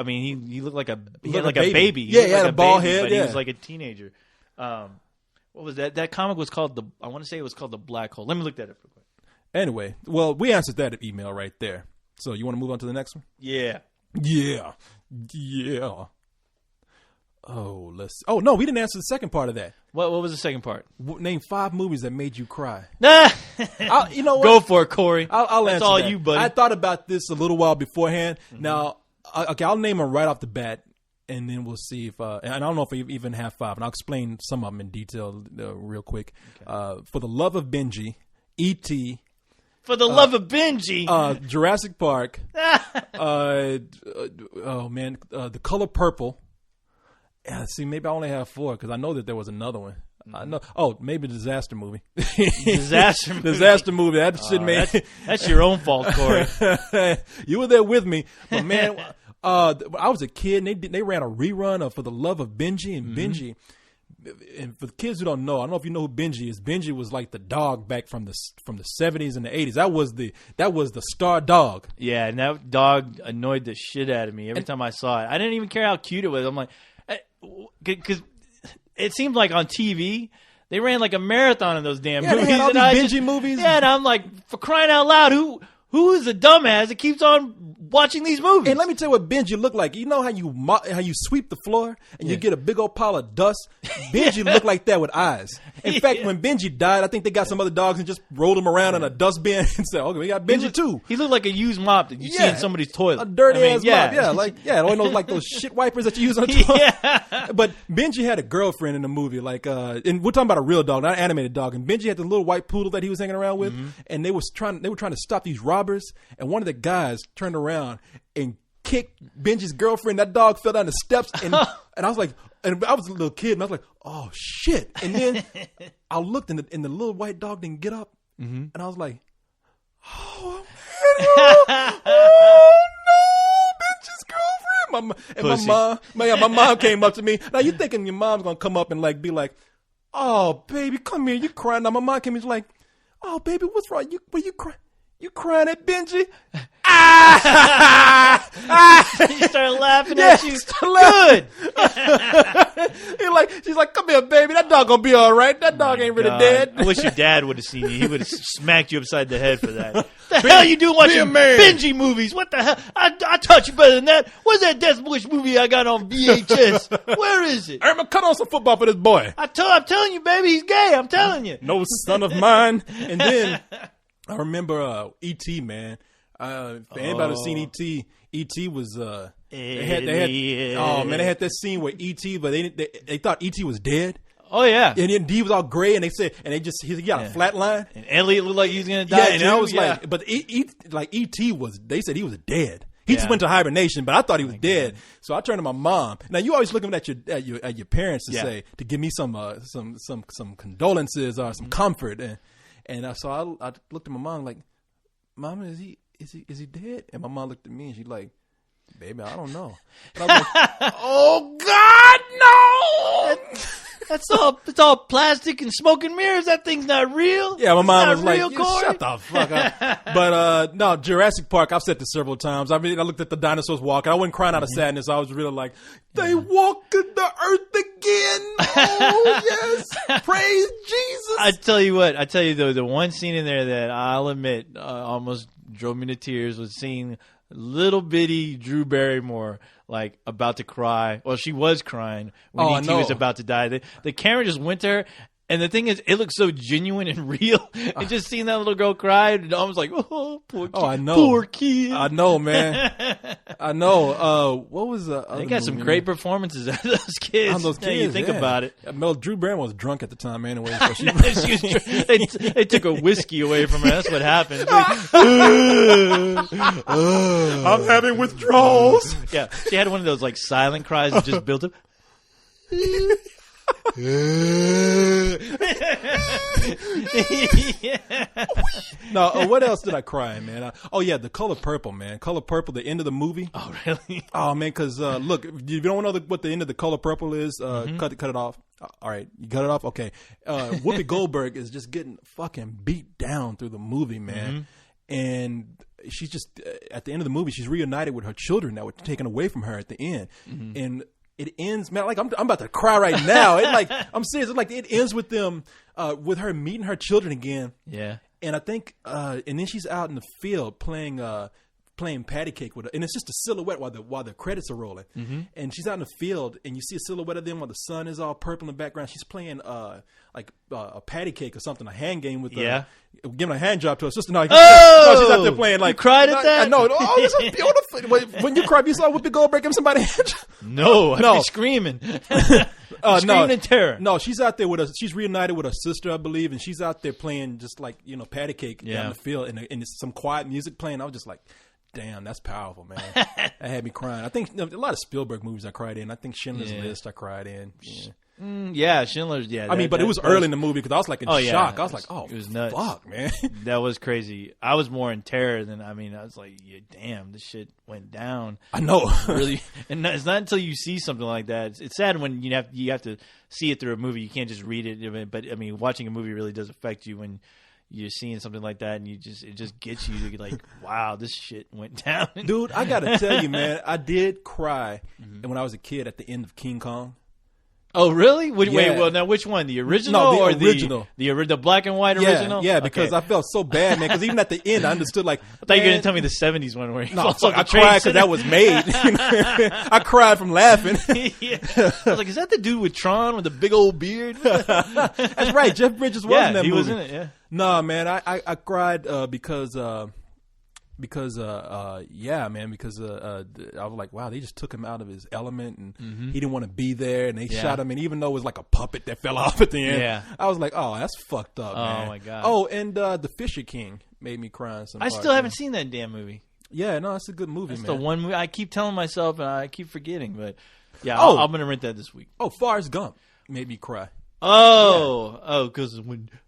looked like a baby. He had a bald head, but he was like a teenager. What was that? That comic was called I want to say it was called The Black Hole. Let me look that up real quick. Anyway, well, we answered that email right there. So you want to move on to the next one? Yeah. Oh, no, we didn't answer the second part of that. What was the second part? Name 5 movies that made you cry. You know what? Go for it, Corey. I'll That's answer all that. you, buddy. I thought about this a little while beforehand. Now, I'll name them right off the bat, and then we'll see if. And I don't know if we even have 5, and I'll explain some of them in detail real quick. Okay. For the Love of Benji, E.T., For the love of Benji. Jurassic Park. Oh man, The Color Purple. Yeah, see, maybe I only have 4 because I know that there was another one. I know. Oh, maybe Disaster Movie. Disaster movie. That shit, man. That's your own fault, Corey. You were there with me, but man, I was a kid. And they ran a rerun of For the Love of Benji, and Benji. And for the kids who don't know, I don't know if you know who Benji is. Benji was like the dog back from the 70s and the 80s. That was the star dog. Yeah, and that dog annoyed the shit out of me every time I saw it. I didn't even care how cute it was. I'm like, because it seemed like on TV they ran like a marathon of those damn movies. They had all these Benji movies. Yeah, and I'm like, for crying out loud, who is the dumbass that keeps on watching these movies? And let me tell you what Benji looked like. You know how you sweep the floor and you get a big old pile of dust? Benji looked like that with eyes. In fact, when Benji died, I think they got some other dogs and just rolled him around in a dustbin and said, okay, we got Benji too. He looked like a used mop that you see in somebody's toilet. A dirty ass mop. Like those shit wipers that you use on the toilet. But Benji had a girlfriend in the movie, and we're talking about a real dog, not an animated dog. And Benji had the little white poodle that he was hanging around with, and they were trying to stop these robbers. And one of the guys turned around and kicked Benji's girlfriend. That dog fell down the steps, and I was like, and I was a little kid, and I was like, oh shit! And then I looked, and the little white dog didn't get up, and I was like, oh no, Benji's girlfriend. My mom came up to me. Now you thinking your mom's gonna come up and like be like, oh baby, come here, you crying? Now my mom came in, she's like, oh baby, what's wrong? You crying? You crying at Benji? She started laughing at you. Good. She's like, come here, baby. That dog gonna be all right. That dog ain't really dead. I wish your dad would have seen you. He would have smacked you upside the head for that. The hell you doing watching Benji movies? What the hell? I taught you better than that. What's that Death Bush movie I got on VHS? Where is it? I'm gonna cut on some football for this boy. I'm telling you, baby, he's gay. I'm telling you. No son of mine. And then I remember E.T., man. If anybody who's seen E.T., E.T. was they had that scene where E.T., but they thought E.T. was dead. Oh yeah, and then D was all gray, and he got a flat line. And Elliot looked like he was gonna die. Yeah, and I was like, but E.T. was. They said he was dead. He just went to hibernation, but I thought he was dead. God. So I turned to my mom. Now you always looking at your parents to give me some condolences or some comfort, and so I looked at my mom like, Mama, is he dead? And my mom looked at me and she's like, baby, I don't know. And I was like, oh God, no! It's all plastic and smoke and mirrors. That thing's not real. Yeah, my mom was like, Corey. Shut the fuck up. But no, Jurassic Park, I've said this several times. I mean, I looked at the dinosaurs walking. I wasn't crying out of sadness. I was really like, they walked the earth again. Oh, yes. Praise Jesus. I tell you what, though, the one scene in there that I'll admit almost drove me to tears was seeing little bitty Drew Barrymore like about to cry. Well, she was crying when E.T. was about to die. The camera just went to her, and the thing is, it looked so genuine and real. And just seeing that little girl cry, and I was like, oh, poor kid. Oh, I know. Poor kid. I know, man. I know. What was the other They got some great performances out of those kids. On those kids, you think about it. Mel Drew Barrymore was drunk at the time anyway. So they took a whiskey away from her. That's what happened. I'm having withdrawals. Yeah, she had one of those like silent cries that just built up. No, what else did I cry, man? The Color Purple, man. Color Purple, the end of the movie. Oh, really? Oh, man, because look, if you don't know what the end of the Color Purple is, cut it off. All right, you cut it off? Okay. Whoopi Goldberg is just getting fucking beat down through the movie, man. And she's just, at the end of the movie, she's reunited with her children that were taken away from her at the end. And it ends, man. Like I'm about to cry right now. I'm serious. It's like it ends with them, with her meeting her children again. Yeah. And I think, and then she's out in the field playing patty cake with her, and it's just a silhouette while the credits are rolling. And she's out in the field, and you see a silhouette of them while the sun is all purple in the background. She's playing a patty cake or something, a hand game with giving a hand job to her sister. No, she's out there playing like. You cried at that? I know. Oh, this is beautiful. When you cried, you saw Whoopi Goldberg give somebody a hand job. No, I'd be screaming. Screaming in terror. No, she's out there she's reunited with her sister, I believe, and she's out there playing just like, patty cake down the field, and it's some quiet music playing. I was just like, damn, that's powerful, man. That had me crying. I think a lot of Spielberg movies I cried in. I think Schindler's List I cried in. Yeah. Schindler's. Yeah, but it was early in the movie because I was like in shock. I was like, oh, it was nuts. Fuck, man. That was crazy. I was more in terror than I was like, damn, this shit went down. I know, really. And it's not until you see something like that. It's sad when you have to see it through a movie. You can't just read it. But watching a movie really does affect you when you're seeing something like that, and it just gets you to get like, wow, this shit went down. Dude, I gotta tell you, man, I did cry when I was a kid at the end of King Kong. Oh, really? Wait, well, now which one? The original the or original. The black and white original? Yeah, because I felt so bad, man, because even at the end, I understood, like... I thought you were going to tell me the 70s one where he falls off the I cried because that was made. I cried from laughing. Yeah. I was like, is that the dude with Tron with the big old beard? That's right. Jeff Bridges was in that movie. he was in it, yeah. No, man, I cried because I was like, wow, they just took him out of his element, and he didn't want to be there, and they shot him, and even though it was like a puppet that fell off at the end, I was like, oh, that's fucked up, man. Oh my god. Oh, and The Fisher King made me cry in some I parts, still haven't seen that damn movie. Yeah, no, it's a good movie, That's man. the one movie I keep telling myself, and I keep forgetting, but I'm gonna rent that this week. Oh, Forrest Gump made me cry.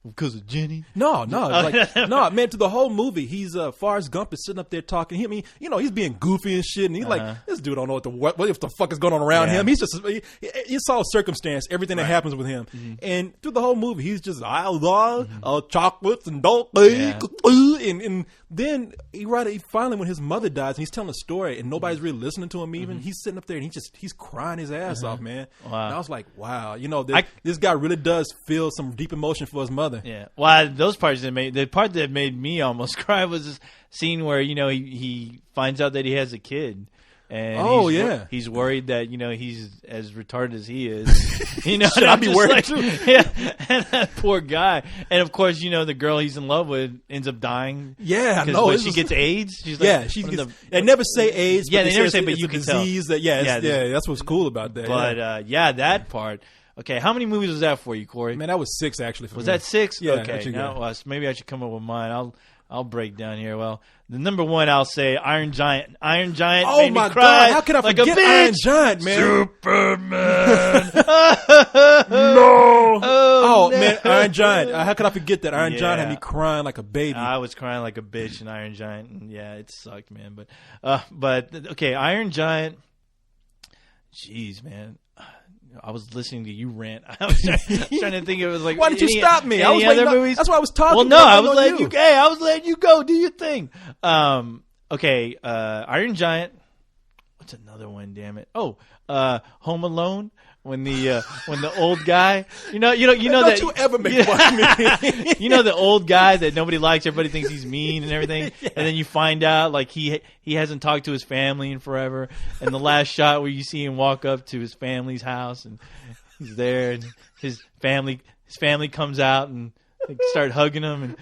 Because of Jenny. No, man. To the whole movie, he's Forrest Gump is sitting up there talking. He's being goofy and shit, and he's like, this dude don't know what if the fuck is going on around him. He's just he saw circumstance, everything that happens with him, and through the whole movie, he's just chocolates and dope, and then he finally, when his mother dies, and he's telling a story, and nobody's really listening to him. Even he's sitting up there, and he's crying his ass off, man. Wow. And I was like, wow, this guy really does feel some deep emotion for his mother. Yeah. Well, the part that made me almost cry was this scene where he finds out that he has a kid. And he's worried that he's as retarded as he is. Should I be worried too? Yeah, and that poor guy. And of course, the girl he's in love with ends up dying. Yeah, no, she gets AIDS. She's like, they never say AIDS. Yeah, but they never say, but it's you a can disease tell. That's what's cool about that. But that part. Okay, how many movies was that for you, Corey? Man, that was 6 actually. Was that 6? Yeah. Okay, maybe I should come up with mine. I'll break down here. Well, the number one, I'll say Iron Giant. Iron Giant. Oh made my me cry God! How can I like forget Iron Giant, man? Superman. No. Oh, no. Man, Iron Giant. How could I forget that? Iron Giant had me crying like a baby. I was crying like a bitch in Iron Giant, and it sucked, man. But okay, Iron Giant. Jeez, man. I was listening to you rant. I was trying to think. It was like, why did you stop me? I was other movies? That's why I was talking. Well, no, I was letting you. Hey, I was letting you go. Do your thing. Okay. Iron Giant. What's another one? Damn it. Oh, Home Alone. When the old guy, you know don't that you ever make fun of me. You know the old guy that nobody likes, everybody thinks he's mean and everything, and then you find out like he hasn't talked to his family in forever, and the last shot where you see him walk up to his family's house and he's there, and his family comes out and they start hugging him, and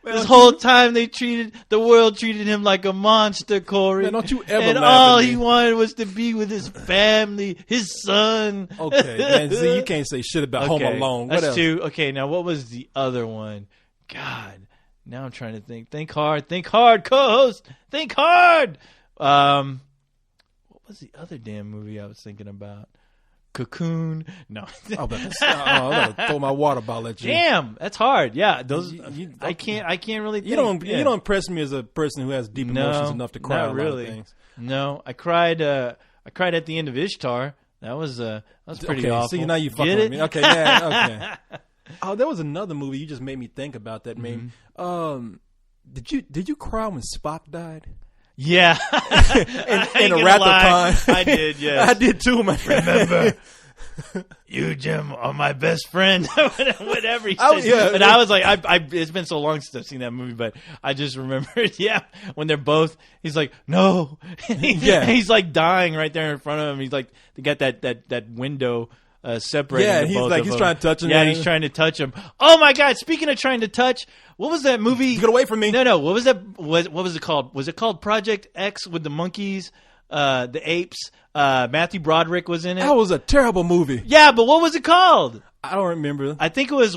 this whole time the world treated him like a monster, Corey. Man, don't you ever and laugh all at me. he wanted was to be with his family, his son. Okay, man. See, you can't say shit about Home Alone. What That's else? 2. Okay, now what was the other one? God, now I'm trying to think. Think hard, co-host. Think hard. What was the other damn movie I was thinking about? Cocoon. No. I'm gonna throw my water bottle at you. Damn, that's hard. Yeah, those. I can't really. Think. You don't impress me as a person who has deep emotions enough to cry. Not really. A lot of things. No, I cried. I cried at the end of Ishtar. That was pretty awful. See, now you fucking with me. Okay, yeah, okay. Oh, there was another movie you just made me think about that. Maybe. Did you cry when Spock died? Yeah. in a Wrath of Khan. I did, yes. I did too, my friend. Remember, you, Jim, are my best friend. Whatever he said. And I was like, it's been so long since I've seen that movie, but I just remembered, when they're both, he's like, no. He's like dying right there in front of him. He's like, they got that window separating. Yeah, the he's both like, of he's them. trying to touch him. Yeah, he's trying to touch him. Oh my God! Speaking of trying to touch, what was that movie? Get away from me! No. What was that? What was it called? Was it called Project X with the monkeys? the apes. Matthew Broderick was in it. That was a terrible movie. Yeah, but what was it called? I don't remember. I think it was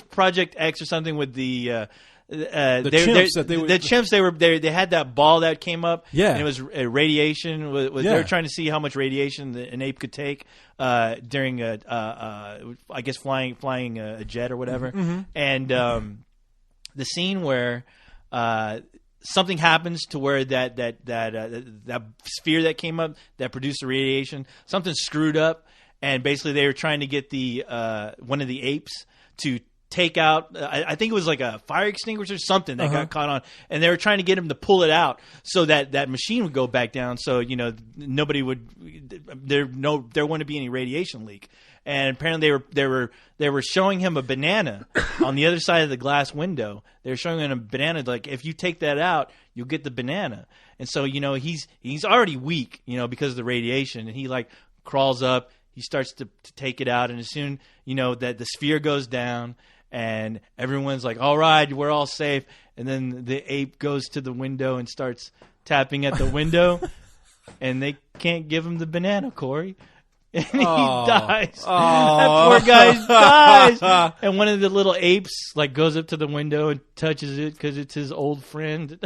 Project X or something with the chimps. They had that ball that came up. Yeah, and it was radiation. They were trying to see how much radiation an ape could take during I guess flying a jet or whatever. Mm-hmm. And the scene where something happens to where that sphere that came up that produced the radiation, something screwed up. And basically, they were trying to get the one of the apes to take out. I think it was like a fire extinguisher or something that got caught on, and they were trying to get him to pull it out so that machine would go back down. So nobody would there wouldn't be any radiation leak. And apparently, they were showing him a banana on the other side of the glass window. They were showing him a banana, like if you take that out, you'll get the banana. And so he's already weak, because of the radiation, and he like crawls up. He starts to take it out, and as soon that the sphere goes down, and everyone's like, "All right, we're all safe." And then the ape goes to the window and starts tapping at the window, and they can't give him the banana, Corey, and he dies. That poor guy dies. And one of the little apes like goes up to the window and touches it because it's his old friend.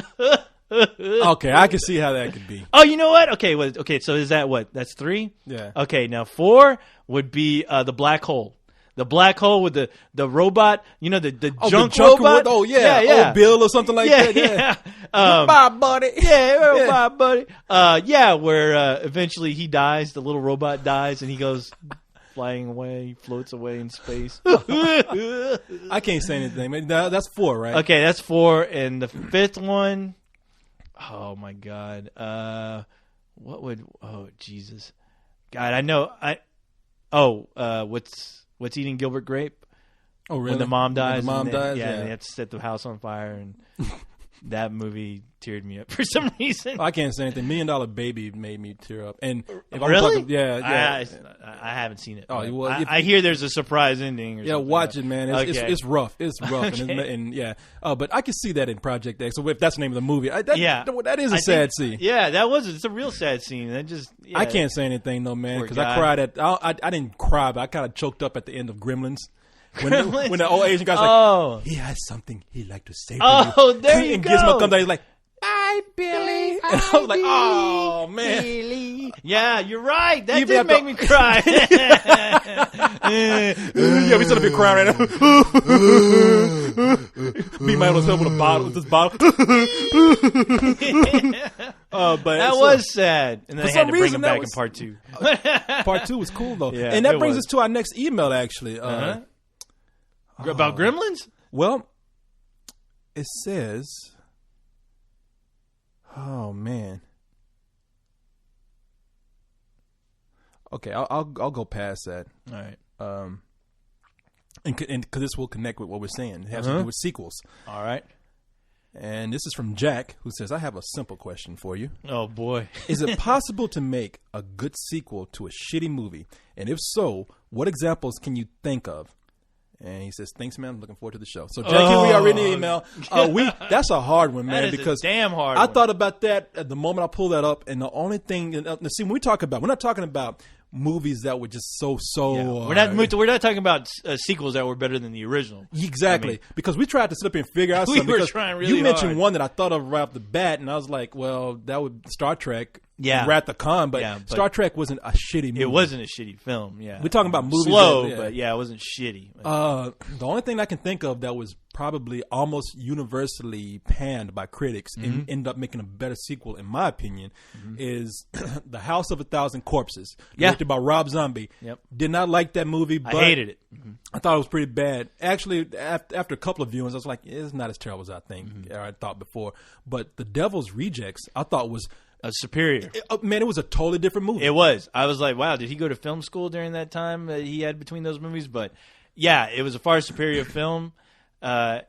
Okay, I can see how that could be. Oh, you know what? Okay, so is that what? That's 3? Yeah. Okay, now 4 would be the black hole. The black hole with the robot, the junk robot. Yeah. Old Bill or something like that. Yeah. Bye, buddy. Yeah, bye, buddy. Where eventually he dies. The little robot dies, and he goes flying away, floats away in space. I can't say anything. That's 4, right? Okay, that's 4, and the 5th one. Oh my God! What would? Oh Jesus! God, I know. What's eating Gilbert Grape? Oh really? When the mom dies. Yeah, they have to set the house on fire, and that movie teared me up for some reason. I can't say anything. $1 Million Baby made me tear up. And if really? I'm talking, I haven't seen it. Oh, well, I hear there's a surprise ending. Or something. Watch it, man. It's rough. It's rough, Okay. But I can see that in Project X. So if that's the name of the movie, that is a sad scene. Yeah, it's a real sad scene. I can't say anything though, man, because I cried I didn't cry, but I kind of choked up at the end of Gremlins. When the old Asian guy's like, he has something he'd like to say to you. Oh, there you and go. Gizmo comes out, he's like, "Bye, Billy." And I was like, "Oh man, Billy." Yeah, you're right. That Even did make me cry. We should have been crying right now. Beat my own self with this bottle. But that was sad. And then they had to bring him back in part 2. Part 2 was cool though, Yeah, and that brings us to our next email. Actually, about Gremlins. Well, it says, oh man. Okay, I'll go past that. All right. And because this will connect with what we're saying. It has to do with sequels. All right. And this is from Jack, who says, I have a simple question for you. Oh, boy. Is it possible to make a good sequel to a shitty movie? And if so, what examples can you think of? And he says, thanks, man. I'm looking forward to the show. So, Jack, here we are in the email. That's a hard one, man. That is because a damn hard I one. thought about that at the moment I pulled that up. And the only thing, see, when we talk about, we're not talking about movies that were just so. We're not talking about sequels that were better than the original. Exactly, because we tried to sit up and figure out something. We were trying really You mentioned hard. one that I thought of right off the bat, and I was like, well, that would Star Trek. Yeah. Wrath of Khan, but but Star Trek wasn't a shitty movie. It wasn't a shitty film. Yeah, We're talking about movies. slow, that, but it wasn't shitty. The only thing I can think of that was probably almost universally panned by critics and ended up making a better sequel, in my opinion, is The House of a Thousand Corpses, directed by Rob Zombie. Yep. Did not like that movie, but I hated it. I thought it was pretty bad. Actually, after a couple of viewings, I was like, it's not as terrible as I think or I thought before. But The Devil's Rejects, I thought was superior. Man, it was a totally different movie. It was. I was like, wow, did he go to film school during that time that he had between those movies? But yeah, it was a far superior film. And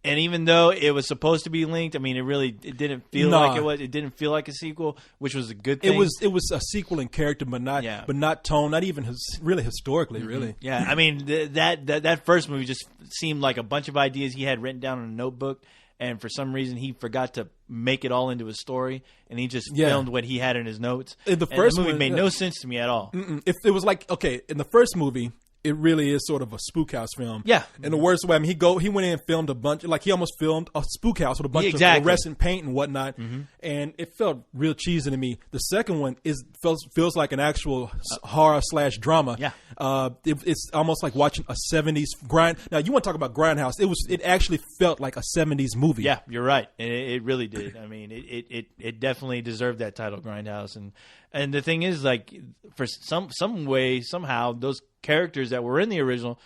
even though it was supposed to be linked, I mean, it didn't feel like it was. It didn't feel like a sequel, which was a good thing. It was a sequel in character, but not tone, not even really historically, really. Yeah, I mean that first movie just seemed like a bunch of ideas he had written down in a notebook, and for some reason he forgot to make it all into a story, and he just Yeah. filmed what he had in his notes. In the And first movie one, made yeah. no sense to me at all. If it was like, okay, in the first movie, it really is sort of a spook house film. Yeah. In the worst way. I mean, he went in and filmed a bunch, like he almost filmed a spook house with a bunch of fluorescent paint and whatnot, and it felt real cheesy to me. The second one feels like an actual horror / drama. Yeah. It's almost like watching a 70s grind. Now, you want to talk about Grindhouse? It actually felt like a 70s movie. Yeah, you're right. It really did. I mean, it definitely deserved that title, Grindhouse. And the thing is, like, for some way, somehow, those characters that were in the original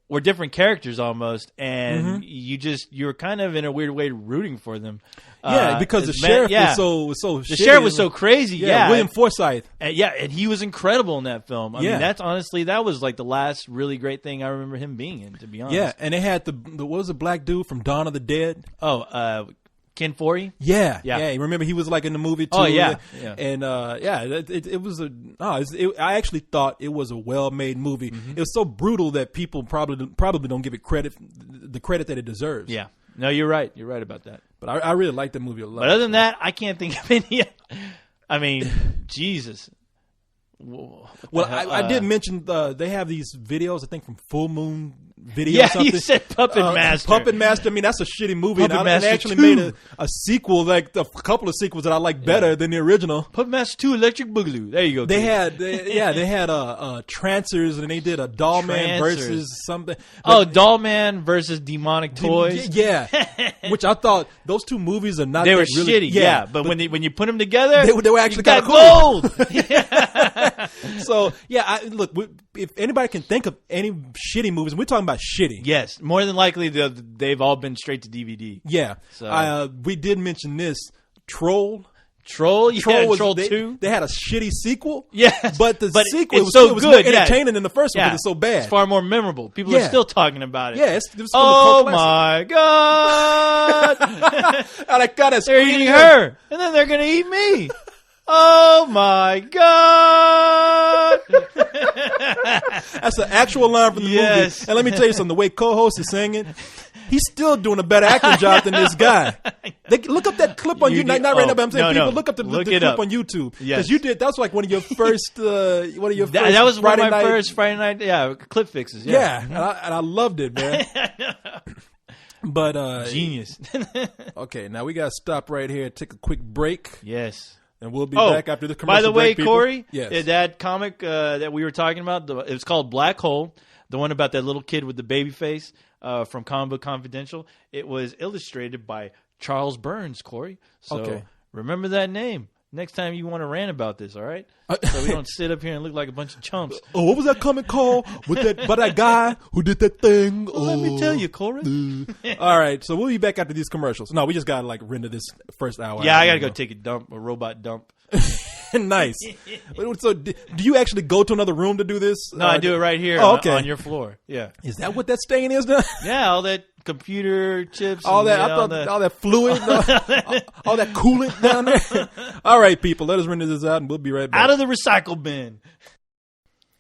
were different characters almost, and you were kind of in a weird way rooting for them. Yeah, because the sheriff was so the sheriff was so crazy. Yeah, William Forsythe. And he was incredible in that film. I Yeah. mean, that was like the last really great thing I remember him being in, to be honest. Yeah, and they had the what was the black dude from Dawn of the Dead? Ken Foree? Yeah. Yeah. Remember he was like in the movie too. Oh, yeah. Yeah. And it was I actually thought it was a well-made movie. It was so brutal that people probably don't give it the credit that it deserves. Yeah. No, you're right. You're right about that. But I really liked the movie a lot. But other than that, I can't think of any. I mean, Jesus. Well, I did mention they have these videos, I think, from Full Moon Video. Yeah, or something. you said Puppet Master. Puppet Master. I mean, that's a shitty movie. Puppet And Master they actually 2. made a sequel, like a couple of sequels that I like better than the original. Puppet Master 2 Electric Boogaloo. There you go. They kid. had Trancers, and they did a Doll Man Trancers. versus something. Oh, Doll Man versus Demonic Toys. Yeah, which I thought those two movies are not. They that were really, shitty, yeah. But when you put them together, they were actually got kind of cool. gold. So yeah, look, if anybody can think of any shitty movies, we're talking about shitty. Yes, more than likely they've all been straight to DVD. Yeah. So. We did mention this Troll. Troll 2. They had a shitty sequel. Yes, but the sequel it's was so it was good, more entertaining than the first one Yeah. because it's so bad. It's far more memorable. People are still talking about it. Yeah, it was oh my god! I got They're eating her, and then they're gonna eat me. Oh my god! That's an actual line from the Yes. movie. And let me tell you something: the way co-host is singing, he's still doing a better acting job than this guy. Look up that clip on YouTube. Not right now, but I'm saying people look up the clip on YouTube because Yes. you did. That's like one of your first. That was one of my first Friday night. Yeah, clip fixes. Yeah, and I loved it, man. But Genius. Okay, now we got to stop right here. Take a quick break. Yes. And we'll be back after the commercial break. By the way, break, Corey, yes. that comic that we were talking about, it was called Black Hole, the one about that little kid with the baby face from Comic Book Confidential. It was illustrated by Charles Burns, Corey. So remember that name next time you want to rant about this, all right? So we don't sit up here and look like a bunch of chumps. Oh, what was that comic called with that guy who did that thing? Well, let me tell you, Corey. All right, so we'll be back after these commercials. No, we just got to render this first hour. Yeah, I got to go take a robot dump. Nice. So, do you actually go to another room to do this? No, I do it right here on your floor. Yeah. Is that what that stain is now? Yeah, all that computer chips. All that, all that fluid, all that coolant down there. All right, people, let us render this out, and we'll be right back. Out of the recycle bin.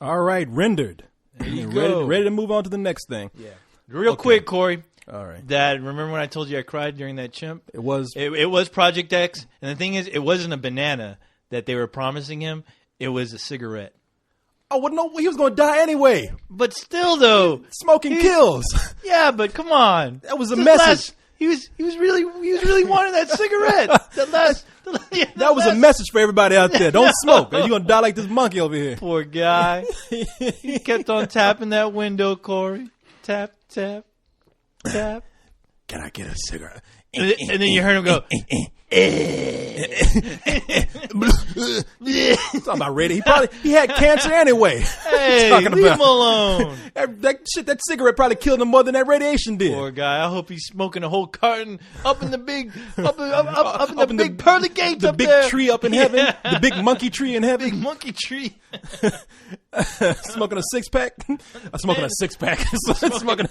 All right, rendered. There you go. Ready to move on to the next thing. Yeah. Real quick, Corey. All right. Remember when I told you I cried during that chimp? It was Project X, and the thing is, it wasn't a banana that they were promising him. It was a cigarette. Oh, well, no, he was going to die anyway. But still, though, smoking kills. Yeah, but come on, that was a message. He was really wanting that cigarette. That was a message for everybody out there. Don't smoke, or you're gonna die like this monkey over here. Poor guy. He kept on tapping that window, Corey. Tap, tap, tap. Can I get a cigarette? And then you heard him go. Talking about ready. He had cancer anyway. Hey, leave him alone. That cigarette probably killed him more than that radiation did. Poor guy. I hope he's smoking a whole carton up in the big, up in the big pearly gates the up big there. Tree up in heaven. The big monkey tree in heaven. Big monkey tree. Smoking a six pack. Smoking a six pack. Smoking.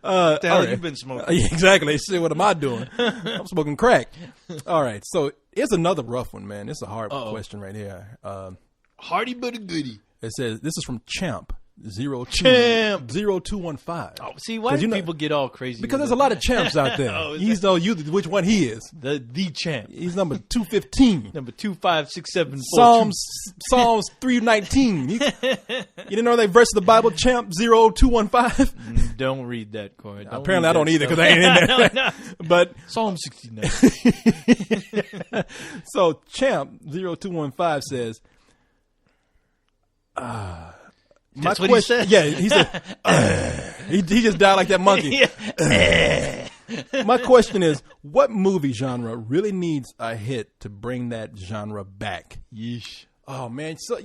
What the hell have you been smoking? Exactly. Shit, what am I doing? I'm smoking crack. All right. So here's another rough one, man. It's a hard question right here. Hardy but a goodie. It says, this is from Champ. Champ 0215. Oh, see, why do people get all crazy? Because there's a lot of champs out there. He's know you which one he is. The champ. He's number 215. Number 2567. Psalms 319. You didn't know they verse the Bible, champ 0215? Don't read that, Corey. Apparently I don't either because I ain't in there. No. But Psalm 69. So champ 0215 says, that's what he said? Yeah, he said, he just died like that monkey. My question is, what movie genre really needs a hit to bring that genre back? Yeesh. Oh, man. So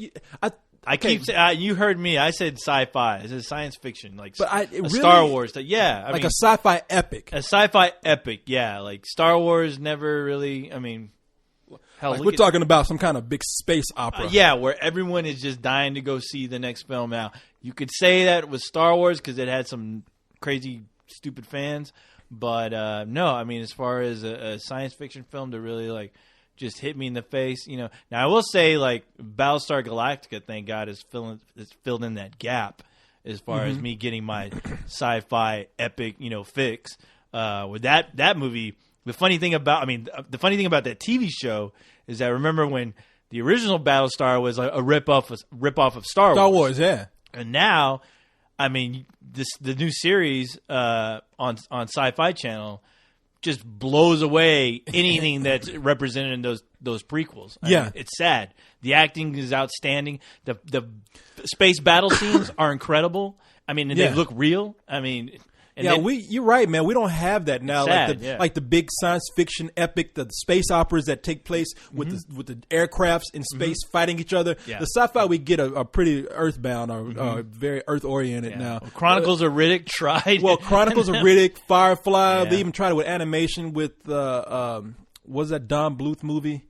I keep saying, you heard me. I said sci-fi. I said science fiction. Like really, Star Wars. Yeah. I mean, a sci-fi epic. A sci-fi epic, yeah. Like Star Wars never really, I mean... Hell, like we're talking about some kind of big space opera. Yeah, where everyone is just dying to go see the next film now. You could say that with Star Wars because it had some crazy, stupid fans. But no, I mean, as far as a science fiction film to really like just hit me in the face, you know. Now I will say like Battlestar Galactica, thank God, is filled in that gap as far as me getting my sci-fi epic, you know, fix. With that movie, the funny thing about that TV show is that remember when the original Battlestar was a rip-off of Star Wars. Star Wars, yeah. And now, I mean, the new series on Sci-Fi Channel just blows away anything that's represented in those prequels. I mean, it's sad. The acting is outstanding. The space battle scenes are incredible. I mean, and they look real. I mean. And you're right, man. We don't have that now. Sad, like the big science fiction epic, the space operas that take place with the aircrafts in space fighting each other. Yeah. The sci-fi we get are pretty earthbound or very earth oriented now. Well, Chronicles of Riddick tried. Well, Chronicles of Riddick, Firefly. They even tried it with animation with what was that Don Bluth movie?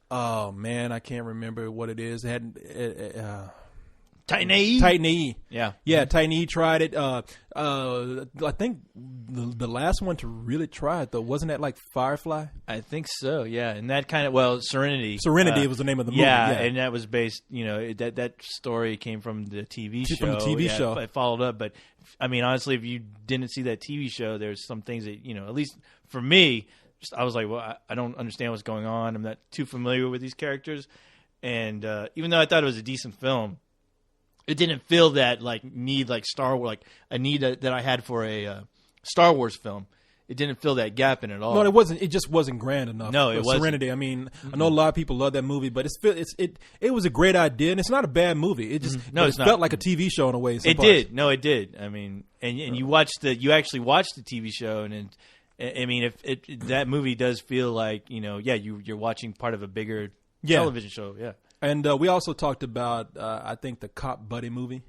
Oh man, I can't remember what it is. It had. Titan AE? Titan AE. Yeah. Titan AE tried it. I think the last one to really try it, though, wasn't that like Firefly? I think so, yeah. And that kind of, Serenity. Serenity was the name of the movie. Yeah, and that was based, you know, that story came from the TV show. From the TV show. I followed up. But, I mean, honestly, if you didn't see that TV show, there's some things that, you know, at least for me, I was like, well, I don't understand what's going on. I'm not too familiar with these characters. And even though I thought it was a decent film, it didn't feel that need like Star Wars, like a need that I had for a Star Wars film. It didn't fill that gap in at all. No, it wasn't. It just wasn't grand enough. No, it wasn't. Serenity. I mean, I know a lot of people love that movie, but it was a great idea, and it's not a bad movie. It just it felt like a TV show in a way. It did. No, it did. I mean, and you actually watched the TV show, and I mean, if that movie does feel like, you know, you're watching part of a bigger television show. Yeah. And we also talked about, I think, the cop buddy movie.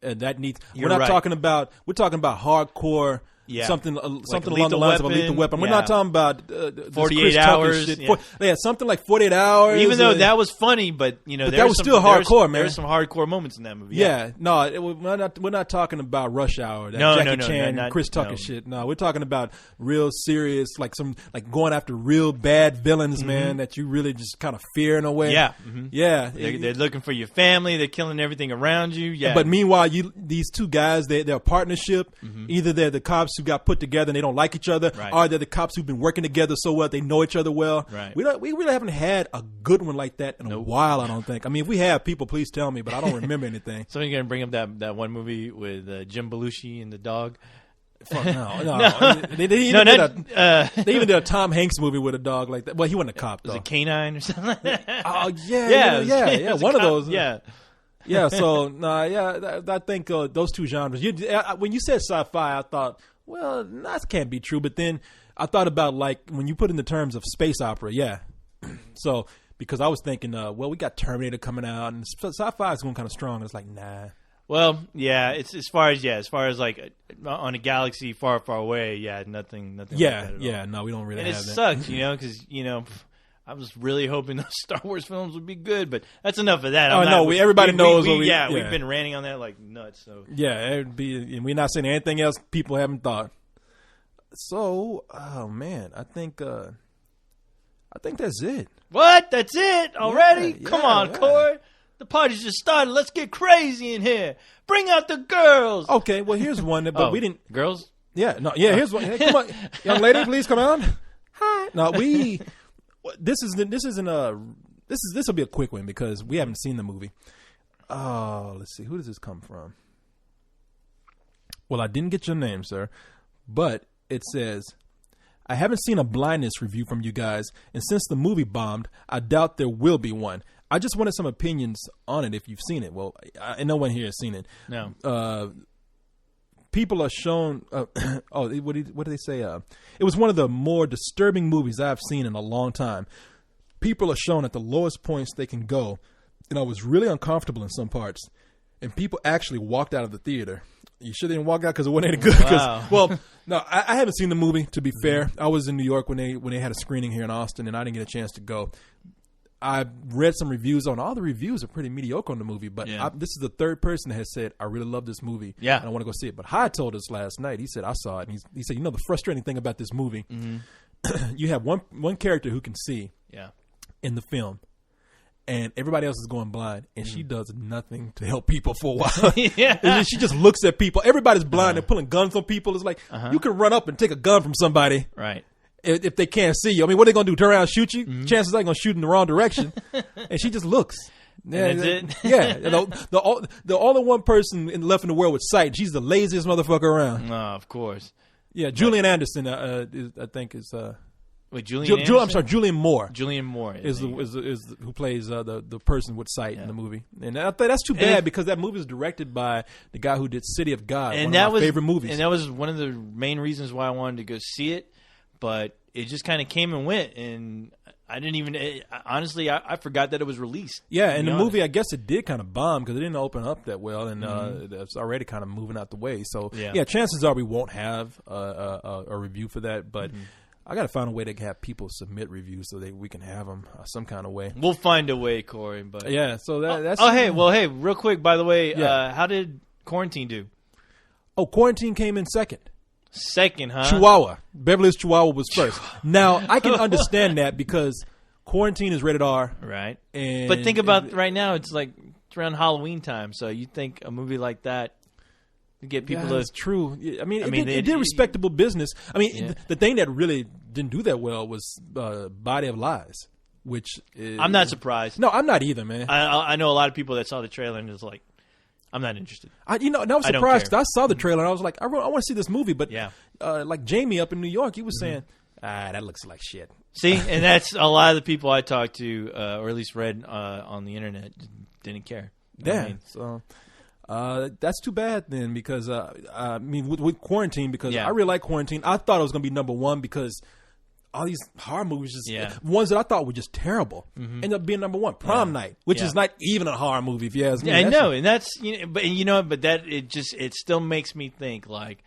That needs. We're talking about hardcore. Yeah. Something along the lines of a lethal weapon. We're not talking about 48 hours. Shit. Something like 48 hours. Even though that was funny, but you know, that was still hardcore, man. There's some hardcore moments in that movie. We're not talking about Rush Hour. Jackie Chan and Chris Tucker shit. No, we're talking about real serious, like going after real bad villains, man, that you really just kind of fear in a way. Yeah, yeah. They're looking for your family. They're killing everything around you. Yeah, but meanwhile, these two guys, they're a partnership. Either they're the cops who got put together and they don't like each other, or they're the cops who've been working together so well they know each other well. Right. We really haven't had a good one like that in a while, I don't think. I mean, if we have, people please tell me, but I don't remember anything. Somebody's going to bring up that one movie with Jim Belushi and the dog. No. They even did a Tom Hanks movie with a dog like that. Well, he wasn't a cop, though. Was it Canine or something? Oh, yeah. One of those. Yeah. Yeah, so, I think those two genres. When you said sci-fi, I thought, well, that can't be true. But then I thought about, like, when you put in the terms of space opera, So, because I was thinking, we got Terminator coming out, and sci-fi is going kind of strong. And it's like, nah. Well, yeah, it's as far as like on a galaxy far, far away, nothing like that at all. No, we don't really and have that. It sucks, you know, because, you know, I was really hoping those Star Wars films would be good, but that's enough of that. Everybody knows. We've been ranting on that like nuts. So and we're not saying anything else people haven't thought. So, oh man, I think that's it. What? That's it already? Come on, Corey. The party's just started. Let's get crazy in here. Bring out the girls. Okay, well, here's one, but we didn't. Girls? Yeah, no, yeah, here's one. Hey, come on, young lady, please come on. Hi. No, this will be a quick one because we haven't seen the movie. Oh, let's see. Who does this come from? Well, I didn't get your name, sir, but it says, I haven't seen a blindness review from you guys, and since the movie bombed, I doubt there will be one. I just wanted some opinions on it if you've seen it. Well, no one here has seen it. No. People are shown. What did they say? It was one of the more disturbing movies I've seen in a long time. People are shown at the lowest points they can go, and I was really uncomfortable in some parts. And people actually walked out of the theater. You sure they didn't walk out because it wasn't any good? Wow. Well, no, I haven't seen the movie. To be fair, I was in New York when they had a screening here in Austin, and I didn't get a chance to go. I read some reviews on all the reviews are pretty mediocre on the movie, but this is the third person that has said, I really love this movie. Yeah. And I want to go see it. But Hyde told us last night, he said, I saw it. And he said, the frustrating thing about this movie, you have one character who can see in the film, and everybody else is going blind, and she does nothing to help people for a while. And she just looks at people. Everybody's blind. They're pulling guns on people. It's like, you can run up and take a gun from somebody. Right. If they can't see you. I mean, what are they going to do? Turn around and shoot you? Chances are they're going to shoot in the wrong direction. And she just looks. And that's it? Yeah. The only one person left in the world with sight. She's the laziest motherfucker around. Oh, of course. Yeah, Julian Anderson, I think is... Wait, Julian Anderson? I'm sorry, Julian Moore. Julian Moore. Is who plays the person with sight in the movie. And I think that's too bad because that movie is directed by the guy who did City of God, and one that of my favorite movies. And that was one of the main reasons why I wanted to go see it. But it just kind of came and went, and I didn't even honestly. I forgot that it was released. Yeah, and the movie, I guess it did kind of bomb because it didn't open up that well, and it's already kind of moving out the way. So yeah, chances are we won't have a review for that. But I got to find a way to have people submit reviews so that we can have them some kind of way. We'll find a way, Corey. But yeah, so that's. Hey, real quick, by the way, how did Quarantine do? Oh, Quarantine came in second. Second, huh? Chihuahua. Beverly Hills Chihuahua was first. Now, I can understand that because Quarantine is rated R. Right. But think about right now, it's around Halloween time. So you think a movie like that would get people to... That's true. I mean, it did respectable business. I mean, the thing that really didn't do that well was Body of Lies, which is... I'm not surprised. No, I'm not either, man. I know a lot of people that saw the trailer and was like, I'm not interested. I was surprised because I saw the trailer and I was like, I want to see this movie. But like Jamie up in New York, he was saying, that looks like shit. See, and that's a lot of the people I talked to, or at least read on the internet, didn't care. Yeah. So that's too bad then because, with Quarantine, because I really like Quarantine. I thought it was going to be number one because all these horror movies, ones that I thought were just terrible, ended up being number one. Prom Night, which is not even a horror movie, if you ask me. Yeah, I know, and that's but that it still makes me think like,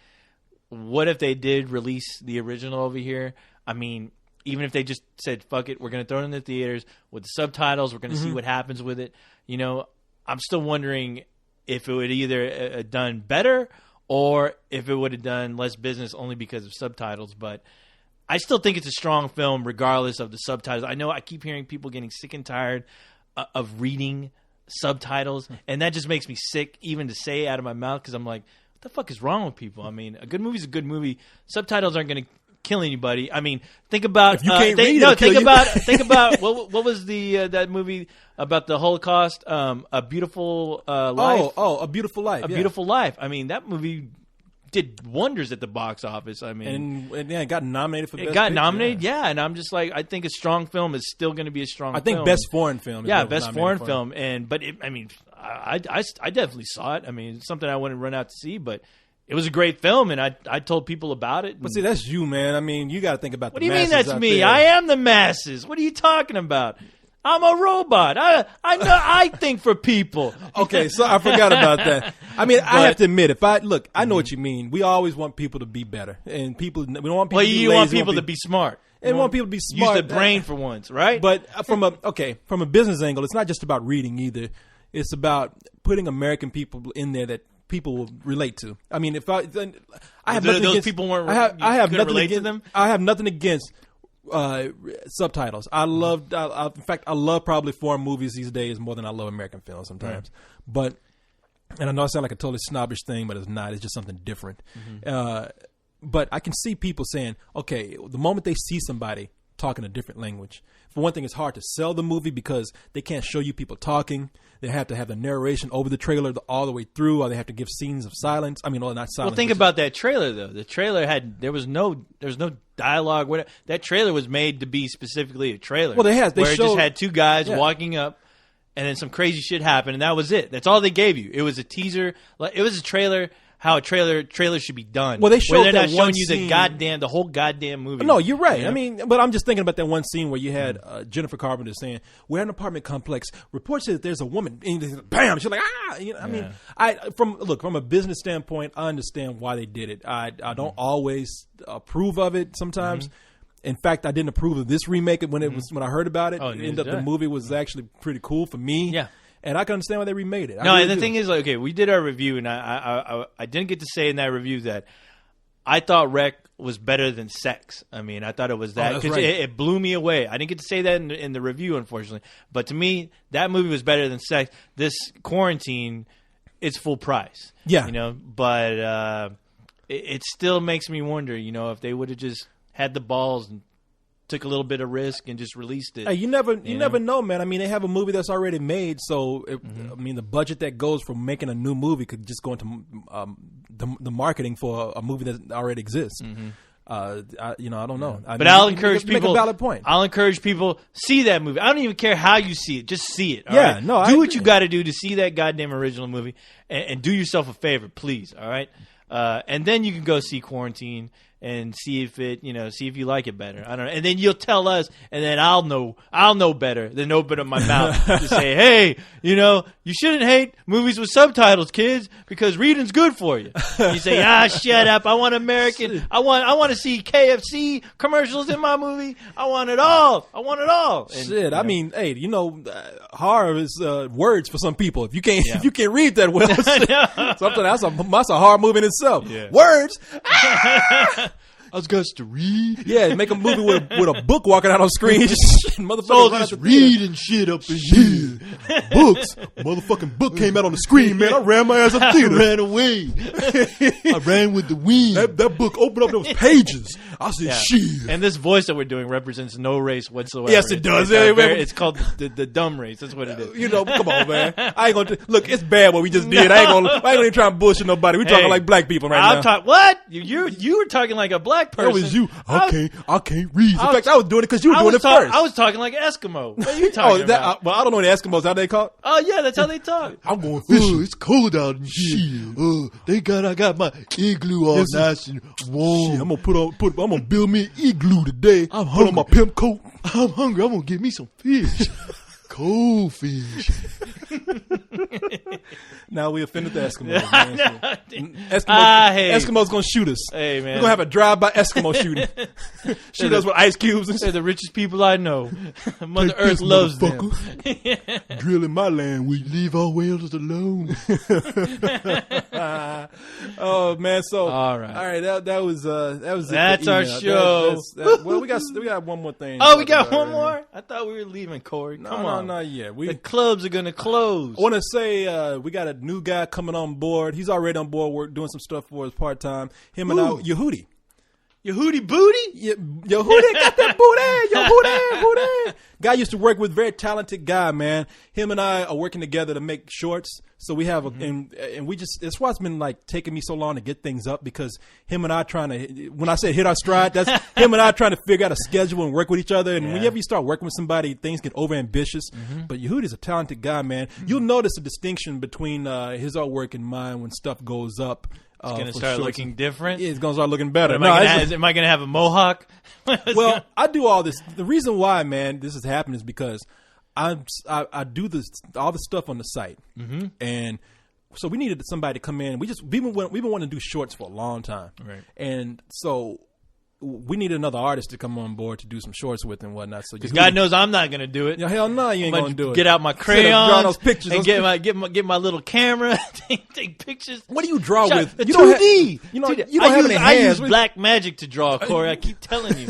what if they did release the original over here? I mean, even if they just said, "Fuck it, we're going to throw it in the theaters with the subtitles. We're going to see what happens with it." I'm still wondering if it would either done better or if it would have done less business only because of subtitles, but. I still think it's a strong film regardless of the subtitles. I know I keep hearing people getting sick and tired of reading subtitles, and that just makes me sick even to say it out of my mouth because I'm like, what the fuck is wrong with people? I mean, a good movie's a good movie. Subtitles aren't going to kill anybody. I mean, think about if you can't read think about what was the that movie about the Holocaust, A Beautiful Life. A Beautiful Life. A Beautiful Life. I mean, that movie did wonders at the box office. I mean, and it got nominated for. It got nominated, and I'm just like, I think a strong film is still going to be a strong. I think film. Best Foreign Film. Best foreign film, I definitely saw it. I mean, it's something I wouldn't run out to see, but it was a great film, and I told people about it. But see, that's you, man. I mean, you got to think about. What do you mean that's me? I am the masses. What are you talking about? I'm a robot. I know. I think for people. Okay, so I forgot about that. I mean, I have to admit, I know what you mean. We always want people to be better, and we don't want people. Well, to be you lazy, want people to be smart. And want people to be smart. Use the brain for once, right? But from a business angle, it's not just about reading either. It's about putting American people in there that people will relate to. I mean, if I have nothing those against, people weren't. I have nothing relate against to them. I have nothing against Subtitles. In fact, I love probably foreign movies these days more than I love American films sometimes. But, and I know I sound like a totally snobbish thing, but it's not. It's just something different. But I can see people saying, okay, the moment they see somebody talking a different language, for one thing, it's hard to sell the movie because they can't show you people talking. They have to have the narration over the trailer all the way through, or they have to give scenes of silence. I mean, well, not silence. Well, think about that trailer though. The trailer there was no dialogue. Whatever. That trailer was made to be specifically a trailer. Well, it just had two guys walking up, and then some crazy shit happened, and that was it. That's all they gave you. It was a teaser. It was a trailer. How a trailer should be done. Well, they showed they're that not one showing you scene. the whole goddamn movie. No, you're right. You know? I mean, but I'm just thinking about that one scene where you had Jennifer Carpenter saying, "We're in an apartment complex. Reports say that there's a woman." And bam! She's like, "Ah!" You know, I mean, from a business standpoint, I understand why they did it. I don't always approve of it sometimes. In fact, I didn't approve of this remake when I heard about it. It ended up the movie was actually pretty cool for me. Yeah. And I can understand why they remade it. And the thing is, like, okay, we did our review, and I didn't get to say in that review that I thought Rec was better than Sex. I mean, I thought it was that because it blew me away. I didn't get to say that in the review, unfortunately. But to me, that movie was better than Sex. This Quarantine, it's full price. Yeah, you know, but it still makes me wonder, you know, if they would have just had the balls and took a little bit of risk and just released it. Hey, you never know, man. I mean, they have a movie that's already made, so I mean, the budget that goes for making a new movie could just go into the marketing for a movie that already exists. I don't know. But I'll encourage people. Make a valid point. I'll encourage people, see that movie. I don't even care how you see it. Just see it. All right? No, do what you got to do to see that goddamn original movie, and do yourself a favor, please. All right, and then you can go see Quarantine and see if you like it better. I don't know. And then you'll tell us, and then I'll know better than open up my mouth to say, hey, you know, you shouldn't hate movies with subtitles, kids, because reading's good for you. You say, shut up. I want American. I want to see KFC commercials in my movie. I want it all. And, I mean, hey, you know, horror is words for some people. If you can't read that well, something that's a horror movie in itself. Yeah. Words. I was got to read. Yeah, make a movie with a book walking out on screen. Motherfuckers just reading shit up in here. Books. Motherfucking book came out on the screen, man. I ran my ass up the theater. I ran away. I ran with the wind. That book opened up those pages. I said, shit. And this voice that we're doing represents no race whatsoever. Yes, it does. It's called the dumb race. That's what it is. You know, come on, man. I ain't gonna look. It's bad what we just did. I ain't gonna even try and bullshit nobody. We're talking like black people right now. What? You were talking like a black person. That was you. I can't read. In fact, I was doing it because you were doing it first. I was talking like an Eskimo. What are you talking about? Well, I don't know the Eskimos. How they call? Oh yeah, that's how they talk. I'm going fishing. It's cold out in here. Thank God I got my igloo all nice and warm. Shit, I'm gonna build me an igloo today. I'm put on my pimp coat. I'm hungry. I'm gonna get me some fish. Cold fish. Now we offended the Eskimos, man. Eskimos gonna shoot us. Hey, man. We're gonna have a drive-by Eskimo shooting. Shoot us with ice cubes. They're the richest people I know. Mother Earth loves them. Drill in my land, we leave our whales alone. Oh man, so all right, that was that's our show. Well, we got one more thing. Oh, we got one more. I thought we were leaving, Corey. Come on, not yet. The clubs are gonna close. I want to say we got a new guy coming on board. He's already on board, doing some stuff for us part time. Him and Yehudi. Yehudi Booty? Yehudi got that booty. Guy used to work with, very talented guy, man. Him and I are working together to make shorts. So we have, and we just, that's why it's been like taking me so long to get things up, because him and I trying to, when I say hit our stride, that's him and I trying to figure out a schedule and work with each other. And whenever you start working with somebody, things get over ambitious. But Yehudi's a talented guy, man. You'll notice a distinction between his artwork and mine when stuff goes up. It's going to start looking different? Yeah, it's going to start looking better. Am I going to have a mohawk? Well, I do all this. The reason why, man, this has happened is because I do all the stuff on the site. And so we needed somebody to come in. We've been wanting to do shorts for a long time. Right. And so we need another artist to come on board to do some shorts with and whatnot. So because God knows I'm not going to do it. Yeah, hell no, you ain't going to do it. Get out my crayons, those pictures, and get my little camera, take pictures. What do you draw with? You 2D. You don't have any hands. I use black magic to draw, Corey. I keep telling you.